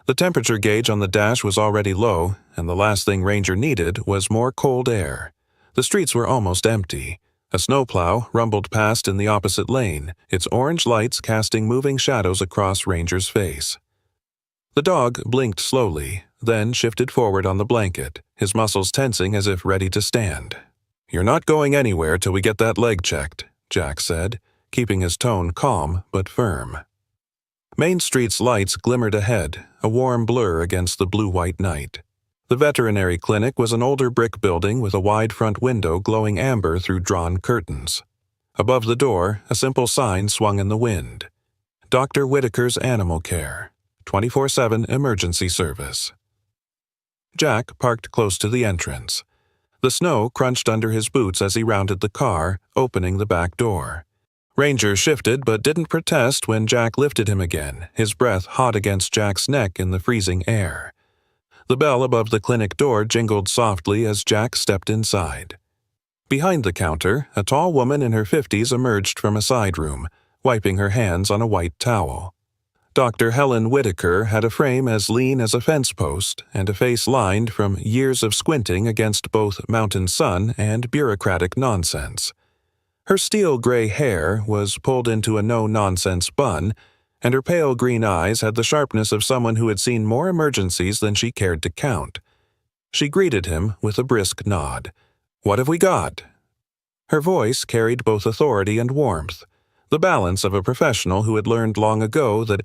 The temperature gauge on the dash was already low, and the last thing Ranger needed was more cold air. The streets were almost empty. A snowplow rumbled past in the opposite lane, its orange lights casting moving shadows across Ranger's face. The dog blinked slowly, then shifted forward on the blanket, his muscles tensing as if ready to stand. "You're not going anywhere till we get that leg checked," Jack said, keeping his tone calm but firm. Main Street's lights glimmered ahead, a warm blur against the blue-white night. The veterinary clinic was an older brick building with a wide front window glowing amber through drawn curtains. Above the door, a simple sign swung in the wind. Dr. Whitaker's Animal Care, 24/7 emergency service. Jack parked close to the entrance. The snow crunched under his boots as he rounded the car, opening the back door. Ranger shifted but didn't protest when Jack lifted him again, his breath hot against Jack's neck in the freezing air. The bell above the clinic door jingled softly as Jack stepped inside. Behind the counter, a tall woman in her 50s emerged from a side room, wiping her hands on a white towel. Dr. Helen Whitaker had a frame as lean as a fence post and a face lined from years of squinting against both mountain sun and bureaucratic nonsense. Her steel-gray hair was pulled into a no-nonsense bun, and her pale green eyes had the sharpness of someone who had seen more emergencies than she cared to count. She greeted him with a brisk nod. "What have we got?" Her voice carried both authority and warmth, the balance of a professional who had learned long ago that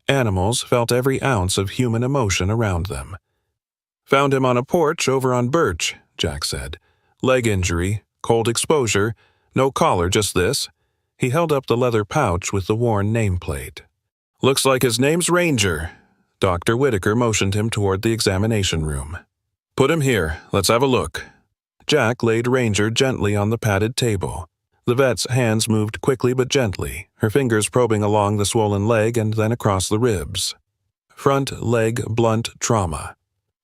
animals felt every ounce of human emotion around them. "Found him on a porch over on Birch," Jack said. "Leg injury, cold exposure, no collar, just this." He held up the leather pouch with the worn nameplate. "Looks like his name's Ranger." Dr. Whitaker motioned him toward the examination room. "Put him here. Let's have a look." Jack laid Ranger gently on the padded table. The vet's hands moved quickly but gently, her fingers probing along the swollen leg and then across the ribs. Front leg blunt trauma.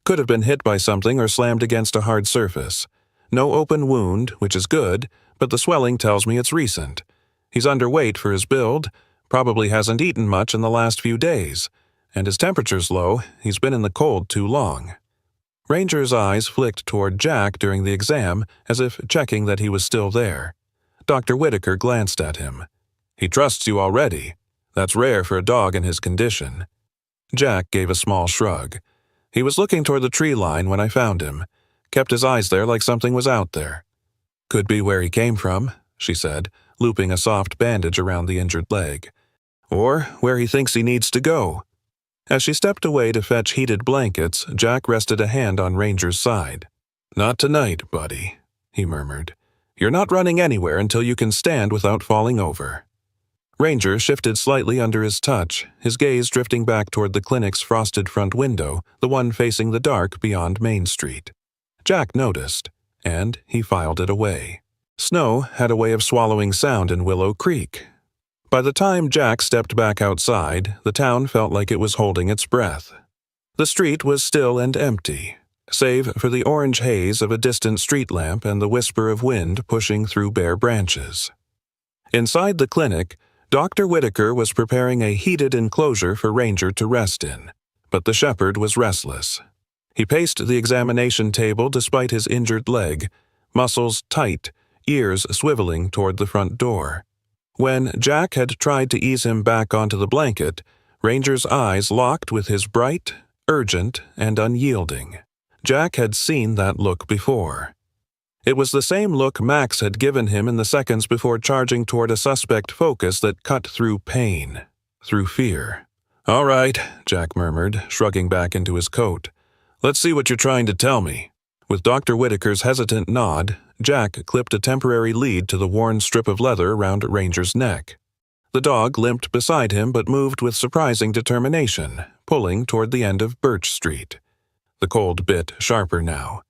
Could have been hit by something or slammed against a hard surface. No open wound, which is good, but the swelling tells me it's recent. He's underweight for his build, probably hasn't eaten much in the last few days, and his temperature's low. He's been in the cold too long. Ranger's eyes flicked toward Jack during the exam, as if checking that he was still there. Dr. Whitaker glanced at him. "He trusts you already. That's rare for a dog in his condition." Jack gave a small shrug. "He was looking toward the tree line when I found him. Kept his eyes there like something was out there." "Could be where he came from," she said, looping a soft bandage around the injured leg. "Or where he thinks he needs to go." As she stepped away to fetch heated blankets, Jack rested a hand on Ranger's side. "Not tonight, buddy," he murmured. "You're not running anywhere until you can stand without falling over." Ranger shifted slightly under his touch, his gaze drifting back toward the clinic's frosted front window, the one facing the dark beyond Main Street. Jack noticed, and he filed it away. Snow had a way of swallowing sound in Willow Creek. By the time Jack stepped back outside, the town felt like it was holding its breath. The street was still and empty, save for the orange haze of a distant street lamp and the whisper of wind pushing through bare branches. Inside the clinic, Dr. Whitaker was preparing a heated enclosure for Ranger to rest in, but the shepherd was restless. He paced the examination table despite his injured leg, muscles tight, ears swiveling toward the front door. When Jack had tried to ease him back onto the blanket, Ranger's eyes locked with his bright, urgent, and unyielding. Jack had seen that look before. It was the same look Max had given him in the seconds before charging toward a suspect focus that cut through pain, through fear. "All right," Jack murmured, shrugging back into his coat. "Let's see what you're trying to tell me." With Dr. Whitaker's hesitant nod, Jack clipped a temporary lead to the worn strip of leather around Ranger's neck. The dog limped beside him but moved with surprising determination, pulling toward the end of Birch Street. The cold bit sharper now.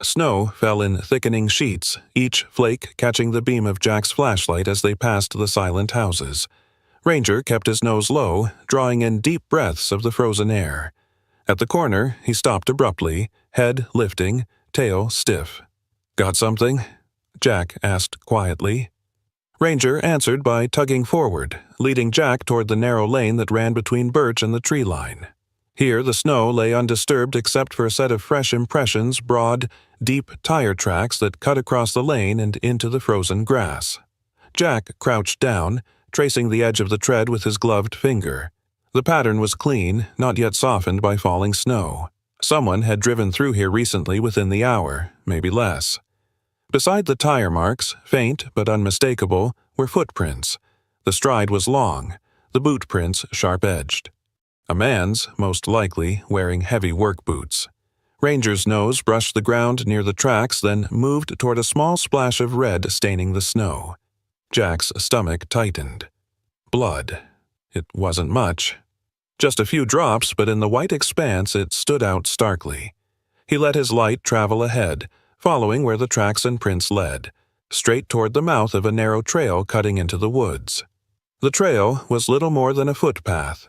Snow fell in thickening sheets, each flake catching the beam of Jack's flashlight as they passed the silent houses. Ranger kept his nose low, drawing in deep breaths of the frozen air. At the corner, he stopped abruptly, head lifting, tail stiff. "Got something?" Jack asked quietly. Ranger answered by tugging forward, leading Jack toward the narrow lane that ran between Birch and the tree line. Here the snow lay undisturbed except for a set of fresh impressions, broad, deep tire tracks that cut across the lane and into the frozen grass. Jack crouched down, tracing the edge of the tread with his gloved finger. The pattern was clean, not yet softened by falling snow. Someone had driven through here recently within the hour, maybe less. Beside the tire marks, faint but unmistakable, were footprints. The stride was long, the boot prints sharp-edged. A man's, most likely, wearing heavy work boots. Ranger's nose brushed the ground near the tracks, then moved toward a small splash of red staining the snow. Jack's stomach tightened. Blood. It wasn't much. Just a few drops, but in the white expanse it stood out starkly. He let his light travel ahead, following where the tracks and prints led, straight toward the mouth of a narrow trail cutting into the woods. The trail was little more than a footpath,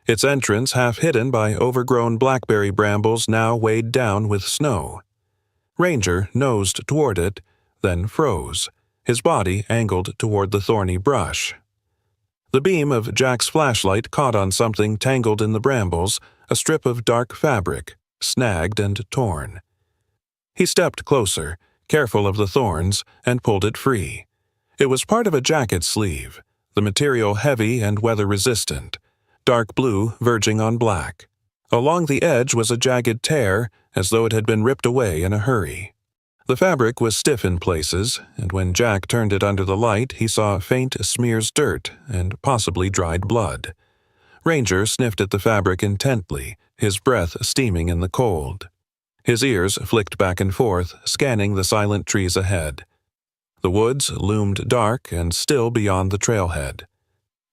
its entrance half hidden by overgrown blackberry brambles now weighed down with snow. Ranger nosed toward it, then froze, his body angled toward the thorny brush. The beam of Jack's flashlight caught on something tangled in the brambles, a strip of dark fabric, snagged and torn. He stepped closer, careful of the thorns, and pulled it free. It was part of a jacket sleeve, the material heavy and weather-resistant, dark blue verging on black. Along the edge was a jagged tear, as though it had been ripped away in a hurry. The fabric was stiff in places, and when Jack turned it under the light, he saw faint smears of dirt and possibly dried blood. Ranger sniffed at the fabric intently, his breath steaming in the cold. His ears flicked back and forth, scanning the silent trees ahead. The woods loomed dark and still beyond the trailhead.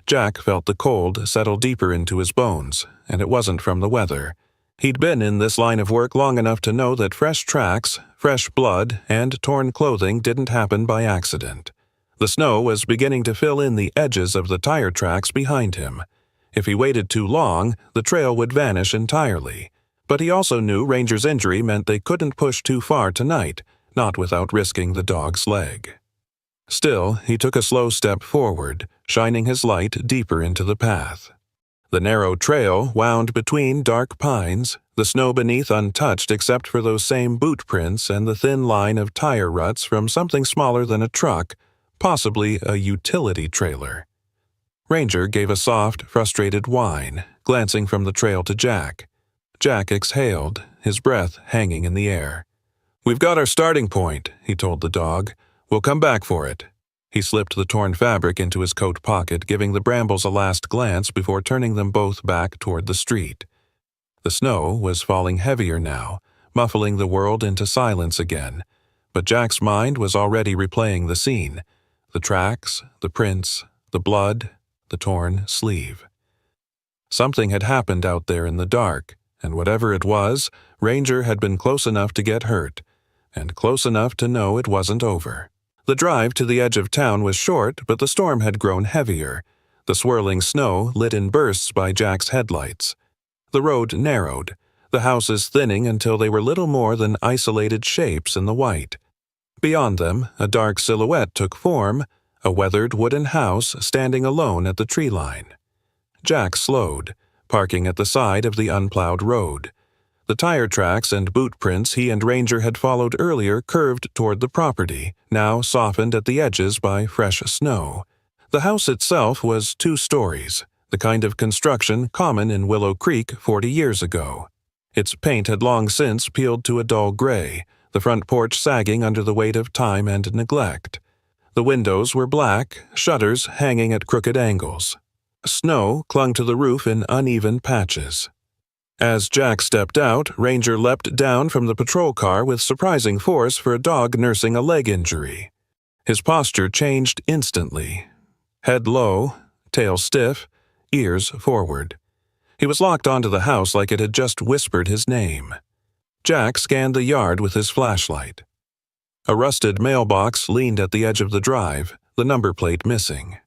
Jack felt the cold settle deeper into his bones, and it wasn't from the weather. He'd been in this line of work long enough to know that fresh tracks, fresh blood, and torn clothing didn't happen by accident. The snow was beginning to fill in the edges of the tire tracks behind him. If he waited too long, the trail would vanish entirely. But he also knew Ranger's injury meant they couldn't push too far tonight, not without risking the dog's leg. Still, he took a slow step forward, shining his light deeper into the path. The narrow trail wound between dark pines, the snow beneath untouched except for those same boot prints and the thin line of tire ruts from something smaller than a truck, possibly a utility trailer. Ranger gave a soft, frustrated whine, glancing from the trail to Jack. Jack exhaled, his breath hanging in the air. "We've got our starting point," he told the dog. "We'll come back for it." He slipped the torn fabric into his coat pocket, giving the brambles a last glance before turning them both back toward the street. The snow was falling heavier now, muffling the world into silence again, but Jack's mind was already replaying the scene: the tracks, the prints, the blood, the torn sleeve. Something had happened out there in the dark, and whatever it was, Ranger had been close enough to get hurt, and close enough to know it wasn't over. The drive to the edge of town was short, but the storm had grown heavier. The swirling snow lit in bursts by Jack's headlights. The road narrowed, the houses thinning until they were little more than isolated shapes in the white. Beyond them, a dark silhouette took form, a weathered wooden house standing alone at the tree line. Jack slowed, parking at the side of the unplowed road. The tire tracks and boot prints he and Ranger had followed earlier curved toward the property, now softened at the edges by fresh snow. The house itself was 2 stories, the kind of construction common in Willow Creek 40 years ago. Its paint had long since peeled to a dull gray, the front porch sagging under the weight of time and neglect. The windows were black, shutters hanging at crooked angles. Snow clung to the roof in uneven patches. As Jack stepped out, Ranger leapt down from the patrol car with surprising force for a dog nursing a leg injury. His posture changed instantly. Head low, tail stiff, ears forward. He was locked onto the house like it had just whispered his name. Jack scanned the yard with his flashlight. A rusted mailbox leaned at the edge of the drive, the number plate missing.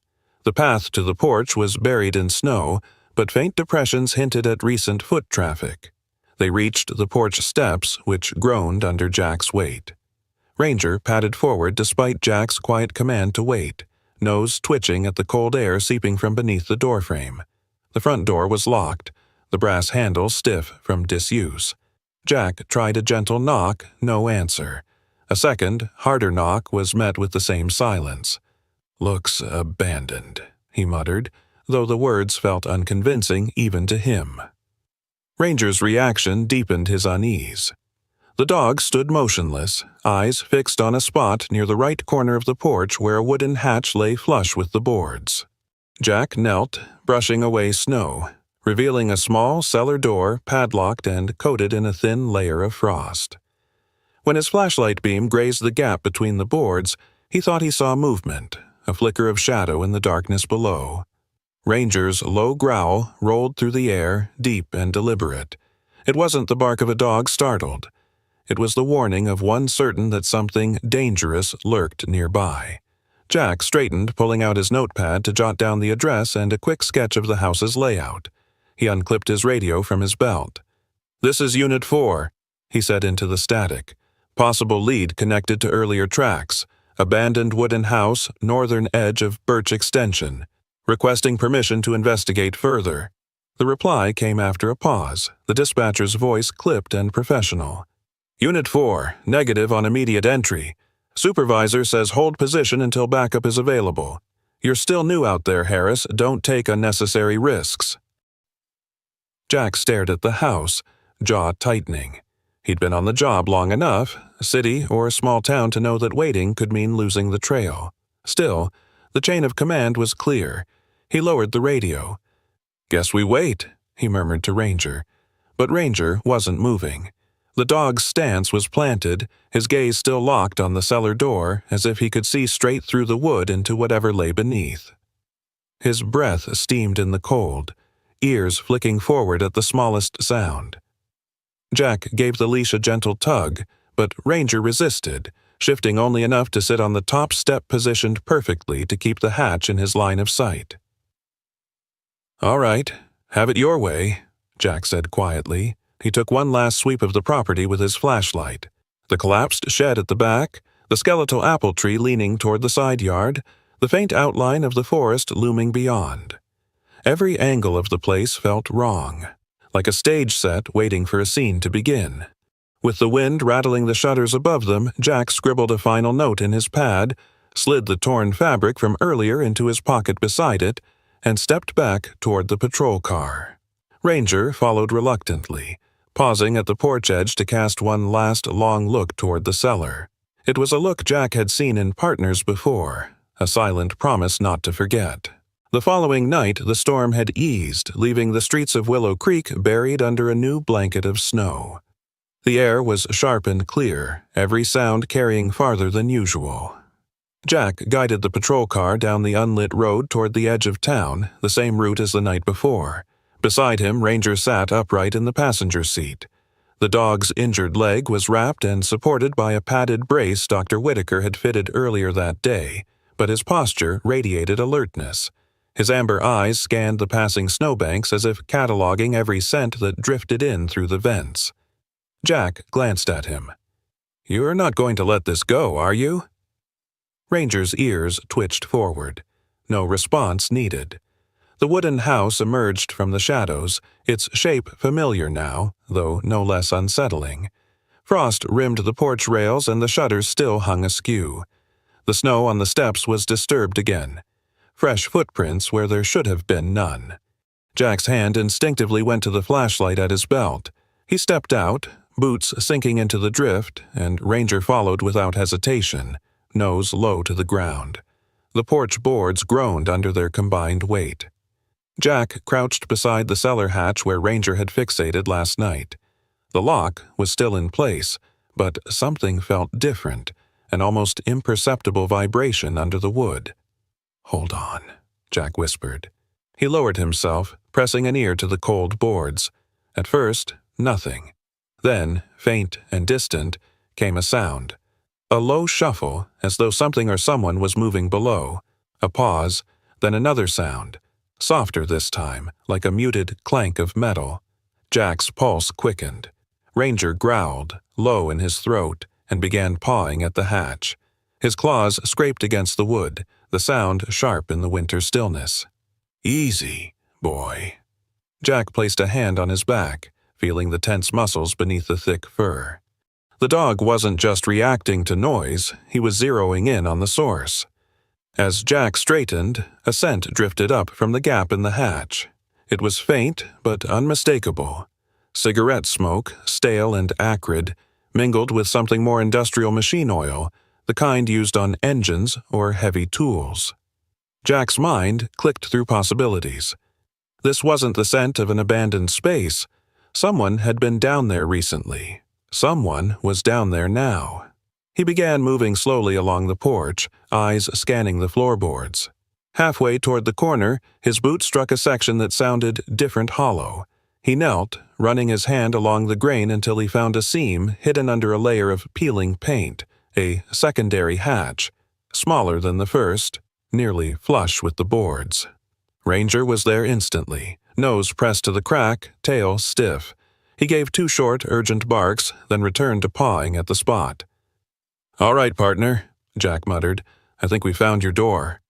The path to the porch was buried in snow, but faint depressions hinted at recent foot traffic. They reached the porch steps, which groaned under Jack's weight. Ranger padded forward despite Jack's quiet command to wait, nose twitching at the cold air seeping from beneath the doorframe. The front door was locked, the brass handle stiff from disuse. Jack tried a gentle knock, no answer. A second, harder knock was met with the same silence. "Looks abandoned," he muttered, though the words felt unconvincing even to him. Ranger's reaction deepened his unease. The dog stood motionless, eyes fixed on a spot near the right corner of the porch where a wooden hatch lay flush with the boards. Jack knelt, brushing away snow, revealing a small cellar door padlocked and coated in a thin layer of frost. When his flashlight beam grazed the gap between the boards, he thought he saw movement, a flicker of shadow in the darkness below. Ranger's low growl rolled through the air, deep and deliberate. It wasn't the bark of a dog startled. It was the warning of one certain that something dangerous lurked nearby. Jack straightened, pulling out his notepad to jot down the address and a quick sketch of the house's layout. He unclipped his radio from his belt. "This is Unit 4, he said into the static. "Possible lead connected to earlier tracks. abandoned wooden house, northern edge of Birch Extension, requesting permission to investigate further. The reply came after a pause, the dispatcher's voice clipped and professional. Unit 4, negative on immediate entry. Supervisor says hold position until backup is available. You're still new out there, Harris. Don't take unnecessary risks. Jack stared at the house, jaw tightening. He'd been on the job long enough, a city or a small town, to know that waiting could mean losing the trail. Still, the chain of command was clear. He lowered the radio. "Guess we wait," he murmured to Ranger. But Ranger wasn't moving. The dog's stance was planted, his gaze still locked on the cellar door, as if he could see straight through the wood into whatever lay beneath. His breath steamed in the cold, ears flicking forward at the smallest sound. Jack gave the leash a gentle tug, but Ranger resisted, shifting only enough to sit on the top step positioned perfectly to keep the hatch in his line of sight. "All right, have it your way," Jack said quietly. He took one last sweep of the property with his flashlight. The collapsed shed at the back, the skeletal apple tree leaning toward the side yard, the faint outline of the forest looming beyond. Every angle of the place felt wrong, like a stage set waiting for a scene to begin. With the wind rattling the shutters above them, Jack scribbled a final note in his pad, slid the torn fabric from earlier into his pocket beside it, and stepped back toward the patrol car. Ranger followed reluctantly, pausing at the porch edge to cast one last long look toward the cellar. It was a look Jack had seen in Partners before, a silent promise not to forget. The following night, the storm had eased, leaving the streets of Willow Creek buried under a new blanket of snow. The air was sharp and clear, every sound carrying farther than usual. Jack guided the patrol car down the unlit road toward the edge of town, the same route as the night before. Beside him, Ranger sat upright in the passenger seat. The dog's injured leg was wrapped and supported by a padded brace Dr. Whitaker had fitted earlier that day, but his posture radiated alertness. His amber eyes scanned the passing snowbanks as if cataloging every scent that drifted in through the vents. Jack glanced at him. "You're not going to let this go, are you?" Ranger's ears twitched forward. No response needed. The wooden house emerged from the shadows, its shape familiar now, though no less unsettling. Frost rimmed the porch rails and the shutters still hung askew. The snow on the steps was disturbed again. Fresh footprints where there should have been none. Jack's hand instinctively went to the flashlight at his belt. He stepped out, boots sinking into the drift, and Ranger followed without hesitation, nose low to the ground. The porch boards groaned under their combined weight. Jack crouched beside the cellar hatch where Ranger had fixated last night. The lock was still in place, but something felt different, an almost imperceptible vibration under the wood. "Hold on," Jack whispered. He lowered himself, pressing an ear to the cold boards. At first, nothing. Then, faint and distant, came a sound. A low shuffle, as though something or someone was moving below. A pause, then another sound. Softer this time, like a muted clank of metal. Jack's pulse quickened. Ranger growled, low in his throat, and began pawing at the hatch. His claws scraped against the wood, the sound sharp in the winter stillness. "Easy, boy." Jack placed a hand on his back, feeling the tense muscles beneath the thick fur. The dog wasn't just reacting to noise, he was zeroing in on the source. As Jack straightened, a scent drifted up from the gap in the hatch. It was faint, but unmistakable. Cigarette smoke, stale and acrid, mingled with something more industrial machine oil, the kind used on engines or heavy tools. Jack's mind clicked through possibilities. This wasn't the scent of an abandoned space. Someone had been down there recently. Someone was down there now. He began moving slowly along the porch, eyes scanning the floorboards. Halfway toward the corner, his boot struck a section that sounded different hollow. He knelt, running his hand along the grain until he found a seam hidden under a layer of peeling paint, a secondary hatch, smaller than the first, nearly flush with the boards. Ranger was there instantly, nose pressed to the crack, tail stiff. He gave 2 short, urgent barks, then returned to pawing at the spot. "All right, partner, Jack muttered. "I think we found your door."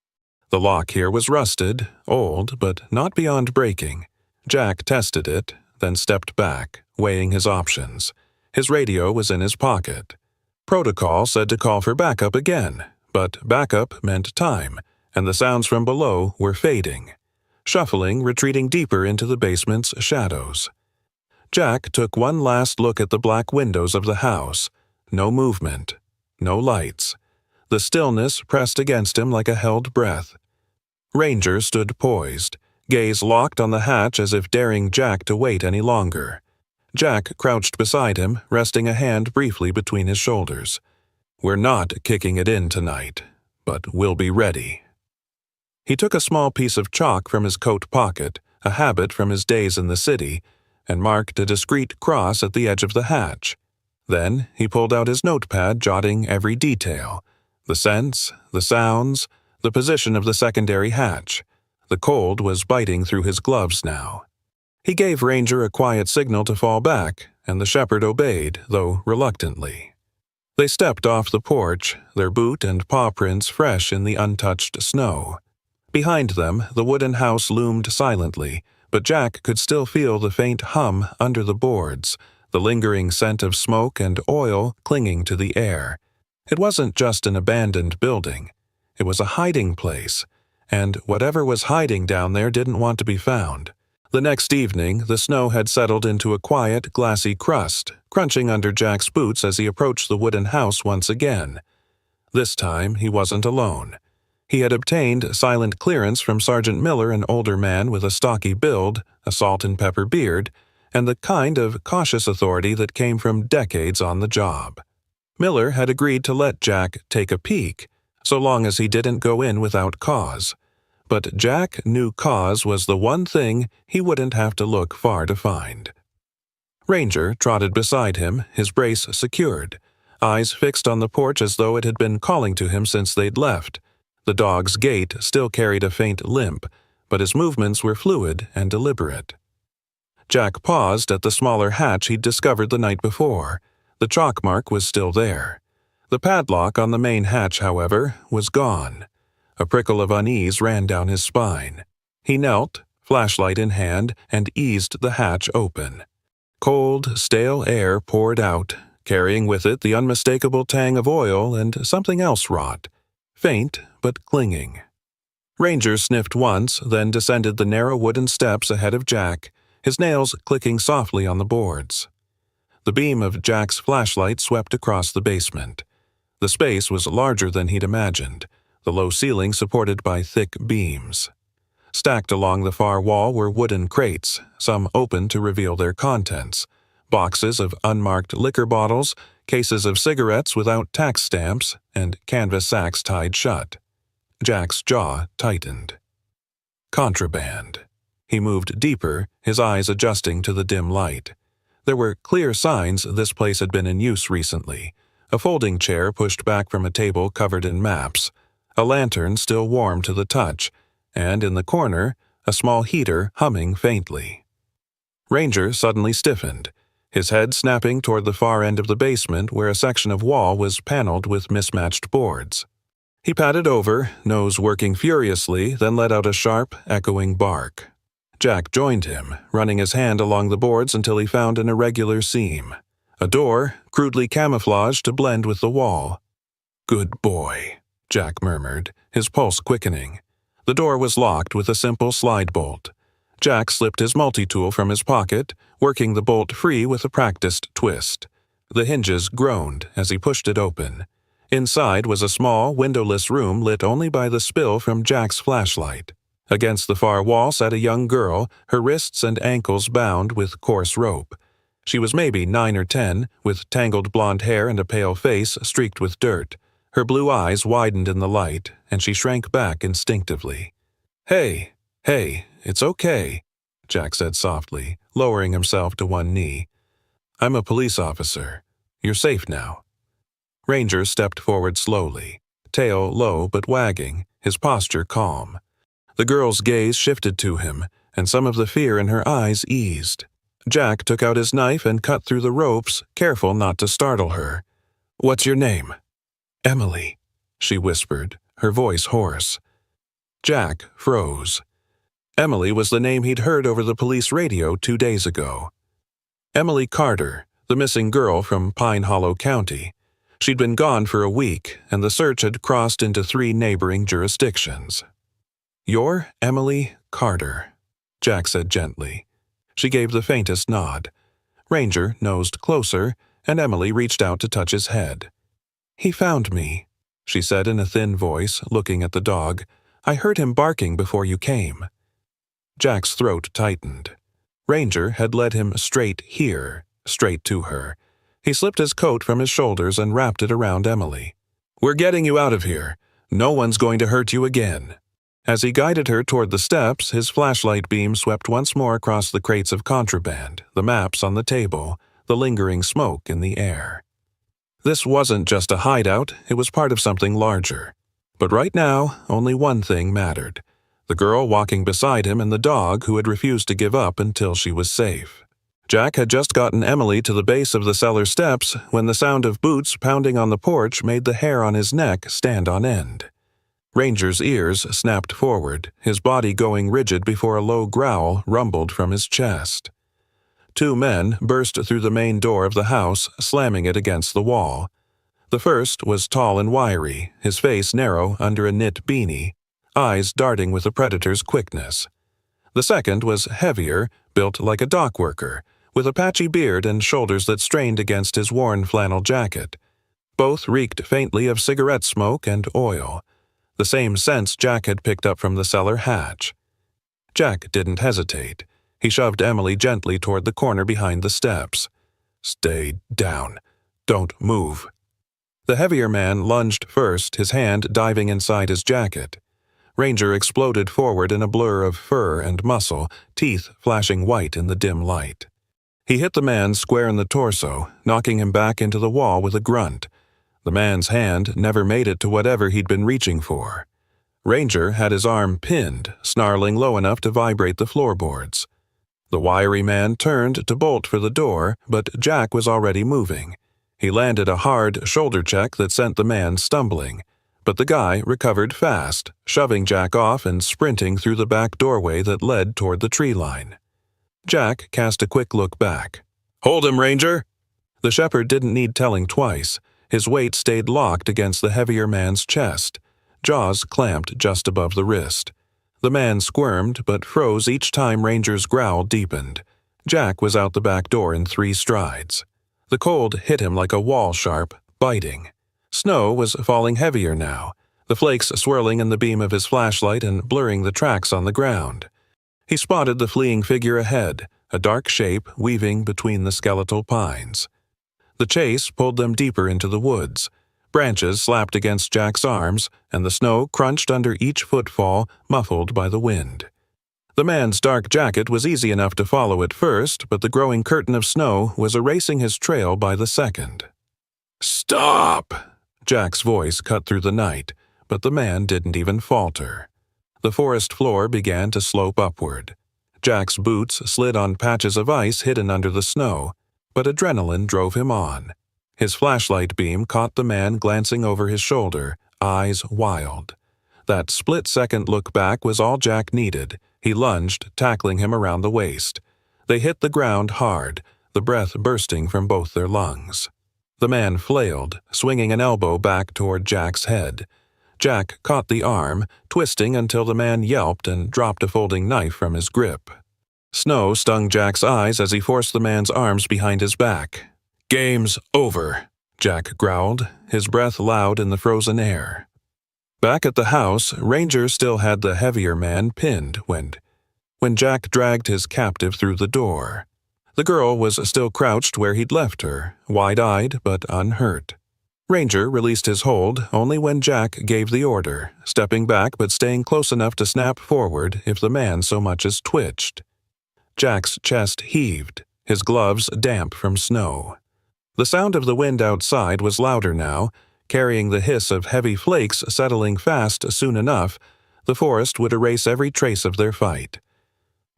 The lock here was rusted, old, but not beyond breaking. Jack tested it, then stepped back, weighing his options. His radio was in his pocket. Protocol said to call for backup again, but backup meant time, and the sounds from below were fading. Shuffling, retreating deeper into the basement's shadows. Jack took one last look at the black windows of the house. No movement. No lights. The stillness pressed against him like a held breath. Ranger stood poised, gaze locked on the hatch as if daring Jack to wait any longer. Jack crouched beside him, resting a hand briefly between his shoulders. "We're not kicking it in tonight, but we'll be ready." He took a small piece of chalk from his coat pocket, a habit from his days in the city, and marked a discreet cross at the edge of the hatch. Then he pulled out his notepad, jotting every detail: the scents, the sounds, the position of the secondary hatch. The cold was biting through his gloves now. He gave Ranger a quiet signal to fall back, and the shepherd obeyed, though reluctantly. They stepped off the porch, their boot and paw prints fresh in the untouched snow. Behind them, the wooden house loomed silently, but Jack could still feel the faint hum under the boards, the lingering scent of smoke and oil clinging to the air. It wasn't just an abandoned building. It was a hiding place, and whatever was hiding down there didn't want to be found. The next evening, the snow had settled into a quiet, glassy crust, crunching under Jack's boots as he approached the wooden house once again. This time, he wasn't alone. He had obtained silent clearance from Sergeant Miller, an older man with a stocky build, a salt-and-pepper beard, and the kind of cautious authority that came from decades on the job. Miller had agreed to let Jack take a peek, so long as he didn't go in without cause. But Jack knew cause was the one thing he wouldn't have to look far to find. Ranger trotted beside him, his brace secured, eyes fixed on the porch as though it had been calling to him since they'd left. The dog's gait still carried a faint limp, but his movements were fluid and deliberate. Jack paused at the smaller hatch he'd discovered the night before. The chalk mark was still there. The padlock on the main hatch, however, was gone. A prickle of unease ran down his spine. He knelt, flashlight in hand, and eased the hatch open. Cold, stale air poured out, carrying with it the unmistakable tang of oil and something else rot, faint but clinging. Ranger sniffed once, then descended the narrow wooden steps ahead of Jack, his nails clicking softly on the boards. The beam of Jack's flashlight swept across the basement. The space was larger than he'd imagined, the low ceiling supported by thick beams. Stacked along the far wall were wooden crates, some open to reveal their contents, boxes of unmarked liquor bottles, cases of cigarettes without tax stamps, and canvas sacks tied shut. Jack's jaw tightened. Contraband. He moved deeper, his eyes adjusting to the dim light. There were clear signs this place had been in use recently. A folding chair pushed back from a table covered in maps, a lantern still warm to the touch, and in the corner, a small heater humming faintly. Ranger suddenly stiffened, his head snapping toward the far end of the basement where a section of wall was paneled with mismatched boards. He padded over, nose working furiously, then let out a sharp, echoing bark. Jack joined him, running his hand along the boards until he found an irregular seam. A door, crudely camouflaged to blend with the wall. "Good boy," Jack murmured, his pulse quickening. The door was locked with a simple slide bolt. Jack slipped his multi-tool from his pocket, working the bolt free with a practiced twist. The hinges groaned as he pushed it open. Inside was a small, windowless room lit only by the spill from Jack's flashlight. Against the far wall sat a young girl, her wrists and ankles bound with coarse rope. She was maybe 9 or 10, with tangled blonde hair and a pale face streaked with dirt. Her blue eyes widened in the light, and she shrank back instinctively. Hey, it's okay," Jack said softly, lowering himself to one knee. "I'm a police officer. You're safe now." Ranger stepped forward slowly, tail low but wagging, his posture calm. The girl's gaze shifted to him, and some of the fear in her eyes eased. Jack took out his knife and cut through the ropes, careful not to startle her. "What's your name?" "Emily," she whispered, her voice hoarse. Jack froze. Emily was the name he'd heard over the police radio 2 days ago. Emily Carter, the missing girl from Pine Hollow County. She'd been gone for a week, and the search had crossed into 3 neighboring jurisdictions. "You're Emily Carter," Jack said gently. She gave the faintest nod. Ranger nosed closer, and Emily reached out to touch his head. "He found me," she said in a thin voice, looking at the dog. "I heard him barking before you came." Jack's throat tightened. Ranger had led him straight here, straight to her. He slipped his coat from his shoulders and wrapped it around Emily. "We're getting you out of here. No one's going to hurt you again." As he guided her toward the steps, his flashlight beam swept once more across the crates of contraband, the maps on the table, the lingering smoke in the air. This wasn't just a hideout, it was part of something larger. But right now, only one thing mattered: the girl walking beside him and the dog who had refused to give up until she was safe. Jack had just gotten Emily to the base of the cellar steps when the sound of boots pounding on the porch made the hair on his neck stand on end. Ranger's ears snapped forward, his body going rigid before a low growl rumbled from his chest. 2 men burst through the main door of the house, slamming it against the wall. The first was tall and wiry, his face narrow under a knit beanie, eyes darting with a predator's quickness. The second was heavier, built like a dock worker, with a patchy beard and shoulders that strained against his worn flannel jacket. Both reeked faintly of cigarette smoke and oil, the same scents Jack had picked up from the cellar hatch. Jack didn't hesitate. He shoved Emily gently toward the corner behind the steps. "Stay down. Don't move." The heavier man lunged first, his hand diving inside his jacket. Ranger exploded forward in a blur of fur and muscle, teeth flashing white in the dim light. He hit the man square in the torso, knocking him back into the wall with a grunt. The man's hand never made it to whatever he'd been reaching for. Ranger had his arm pinned, snarling low enough to vibrate the floorboards. The wiry man turned to bolt for the door, but Jack was already moving. He landed a hard shoulder check that sent the man stumbling, but the guy recovered fast, shoving Jack off and sprinting through the back doorway that led toward the tree line. Jack cast a quick look back. "Hold him, Ranger!" The shepherd didn't need telling twice. His weight stayed locked against the heavier man's chest, jaws clamped just above the wrist. The man squirmed but froze each time Ranger's growl deepened. Jack was out the back door in 3 strides. The cold hit him like a wall sharp, biting. Snow was falling heavier now, the flakes swirling in the beam of his flashlight and blurring the tracks on the ground. He spotted the fleeing figure ahead, a dark shape weaving between the skeletal pines. The chase pulled them deeper into the woods. Branches slapped against Jack's arms, and the snow crunched under each footfall, muffled by the wind. The man's dark jacket was easy enough to follow at first, but the growing curtain of snow was erasing his trail by the second. "Stop!" Jack's voice cut through the night, but the man didn't even falter. The forest floor began to slope upward. Jack's boots slid on patches of ice hidden under the snow, but adrenaline drove him on. His flashlight beam caught the man glancing over his shoulder, eyes wild. That split-second look back was all Jack needed. He lunged, tackling him around the waist. They hit the ground hard, the breath bursting from both their lungs. The man flailed, swinging an elbow back toward Jack's head. Jack caught the arm, twisting until the man yelped and dropped a folding knife from his grip. Snow stung Jack's eyes as he forced the man's arms behind his back. "Game's over," Jack growled, his breath loud in the frozen air. Back at the house, Ranger still had the heavier man pinned when Jack dragged his captive through the door. The girl was still crouched where he'd left her, wide-eyed but unhurt. Ranger released his hold only when Jack gave the order, stepping back but staying close enough to snap forward if the man so much as twitched. Jack's chest heaved, his gloves damp from snow. The sound of the wind outside was louder now, carrying the hiss of heavy flakes settling fast soon enough. The forest would erase every trace of their fight.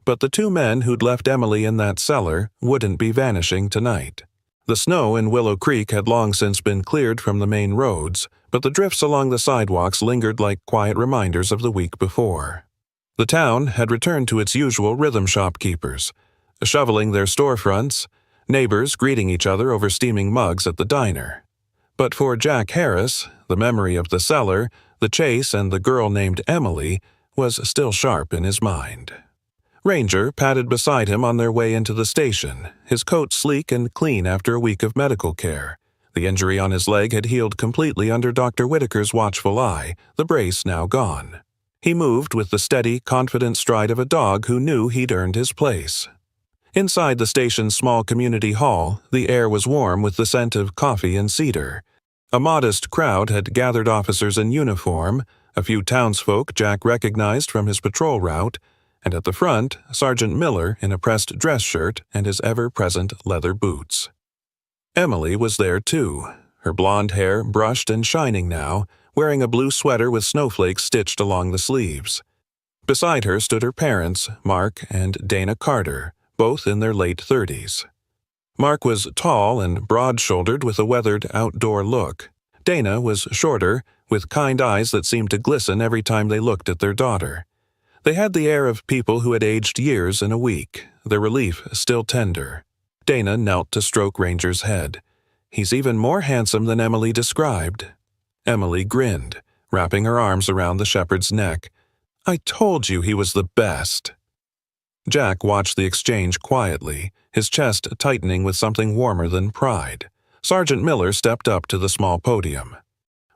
But the 2 men who'd left Emily in that cellar wouldn't be vanishing tonight. The snow in Willow Creek had long since been cleared from the main roads, but the drifts along the sidewalks lingered like quiet reminders of the week before. The town had returned to its usual rhythm shopkeepers, shoveling their storefronts, neighbors greeting each other over steaming mugs at the diner. But for Jack Harris, the memory of the cellar, the chase, and the girl named Emily was still sharp in his mind. Ranger padded beside him on their way into the station, his coat sleek and clean after a week of medical care. The injury on his leg had healed completely under Dr. Whitaker's watchful eye, the brace now gone. He moved with the steady, confident stride of a dog who knew he'd earned his place. Inside the station's small community hall, the air was warm with the scent of coffee and cedar. A modest crowd had gathered, officers in uniform, a few townsfolk Jack recognized from his patrol route, and at the front, Sergeant Miller in a pressed dress shirt and his ever-present leather boots. Emily was there too, her blonde hair brushed and shining now, wearing a blue sweater with snowflakes stitched along the sleeves. Beside her stood her parents, Mark and Dana Carter, both in their late 30s. Mark was tall and broad-shouldered with a weathered outdoor look. Dana was shorter, with kind eyes that seemed to glisten every time they looked at their daughter. They had the air of people who had aged years in a week, their relief still tender. Dana knelt to stroke Ranger's head. "He's even more handsome than Emily described." Emily grinned, wrapping her arms around the shepherd's neck. "I told you he was the best." Jack watched the exchange quietly, his chest tightening with something warmer than pride. Sergeant Miller stepped up to the small podium.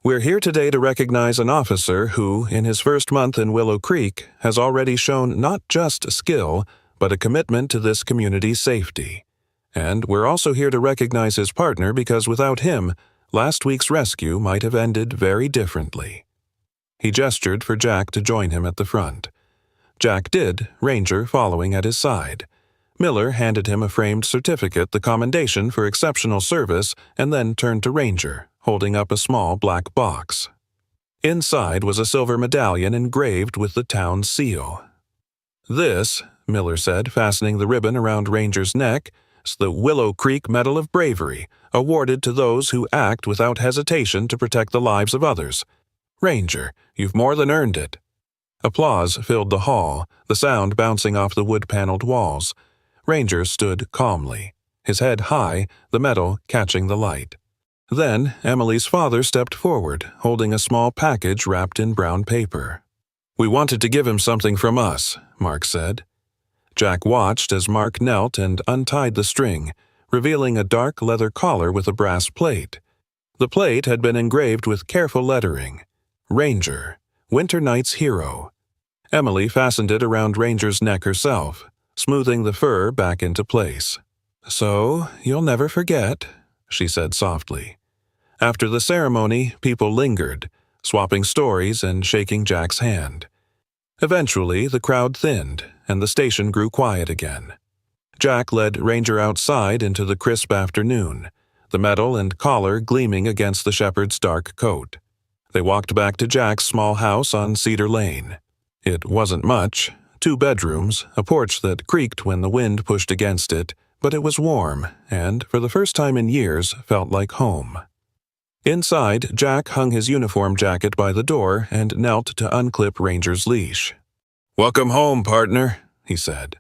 "We're here today to recognize an officer who, in his first month in Willow Creek, has already shown not just skill, but a commitment to this community's safety. And we're also here to recognize his partner because without him, last week's rescue might have ended very differently." He gestured for Jack to join him at the front. Jack did, Ranger following at his side. Miller handed him a framed certificate, the commendation for exceptional service, and then turned to Ranger, holding up a small black box. Inside was a silver medallion engraved with the town's seal. "This," Miller said, fastening the ribbon around Ranger's neck, "is the Willow Creek Medal of Bravery, awarded to those who act without hesitation to protect the lives of others. Ranger, you've more than earned it." Applause filled the hall, the sound bouncing off the wood-paneled walls. Ranger stood calmly, his head high, the medal catching the light. Then Emily's father stepped forward, holding a small package wrapped in brown paper. "We wanted to give him something from us," Mark said. Jack watched as Mark knelt and untied the string, revealing a dark leather collar with a brass plate. The plate had been engraved with careful lettering. Ranger, Winter Night's Hero. Emily fastened it around Ranger's neck herself, smoothing the fur back into place. "So, you'll never forget," she said softly. After the ceremony, people lingered, swapping stories and shaking Jack's hand. Eventually, the crowd thinned, and the station grew quiet again. Jack led Ranger outside into the crisp afternoon, the medal and collar gleaming against the shepherd's dark coat. They walked back to Jack's small house on Cedar Lane. It wasn't much, 2 bedrooms, a porch that creaked when the wind pushed against it, but it was warm and, for the first time in years, felt like home. Inside, Jack hung his uniform jacket by the door and knelt to unclip Ranger's leash. "Welcome home, partner," he said.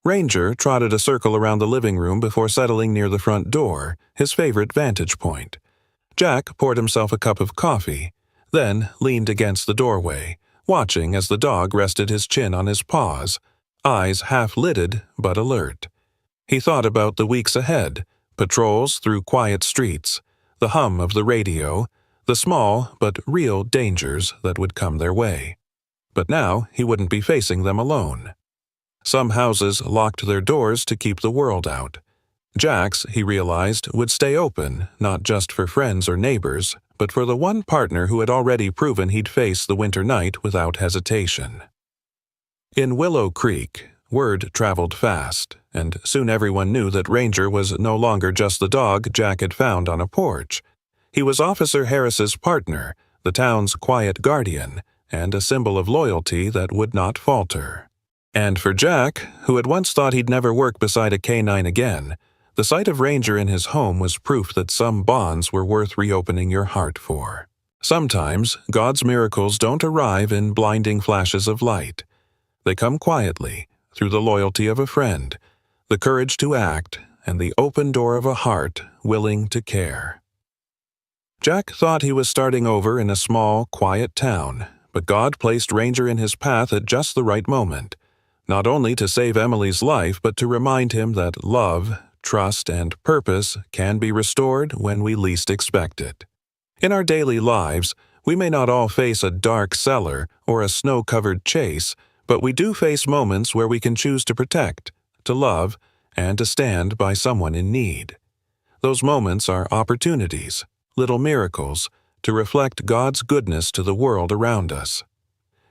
Ranger trotted a circle around the living room before settling near the front door, his favorite vantage point. Jack poured himself a cup of coffee, then leaned against the doorway, watching as the dog rested his chin on his paws, eyes half-lidded but alert. He thought about the weeks ahead, patrols through quiet streets, the hum of the radio, the small but real dangers that would come their way. But now he wouldn't be facing them alone. Some houses locked their doors to keep the world out. Jack's, he realized, would stay open, not just for friends or neighbors, but for the one partner who had already proven he'd face the winter night without hesitation. In Willow Creek, word traveled fast, and soon everyone knew that Ranger was no longer just the dog Jack had found on a porch. He was Officer Harris's partner, the town's quiet guardian, and a symbol of loyalty that would not falter. And for Jack, who had once thought he'd never work beside a canine again, the sight of Ranger in his home was proof that some bonds were worth reopening your heart for. Sometimes God's miracles don't arrive in blinding flashes of light. They come quietly, through the loyalty of a friend, the courage to act, and the open door of a heart willing to care. Jack thought he was starting over in a small, quiet town, but God placed Ranger in his path at just the right moment, not only to save Emily's life but to remind him that love, trust, and purpose can be restored when we least expect it. In our daily lives, we may not all face a dark cellar or a snow-covered chase, but we do face moments where we can choose to protect, to love, and to stand by someone in need. Those moments are opportunities, little miracles, to reflect God's goodness to the world around us.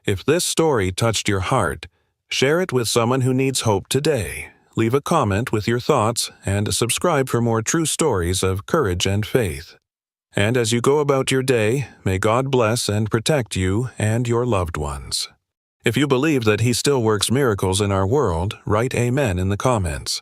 If this story touched your heart, share it with someone who needs hope today. Leave a comment with your thoughts and subscribe for more true stories of courage and faith. And as you go about your day, may God bless and protect you and your loved ones. If you believe that He still works miracles in our world, write Amen in the comments.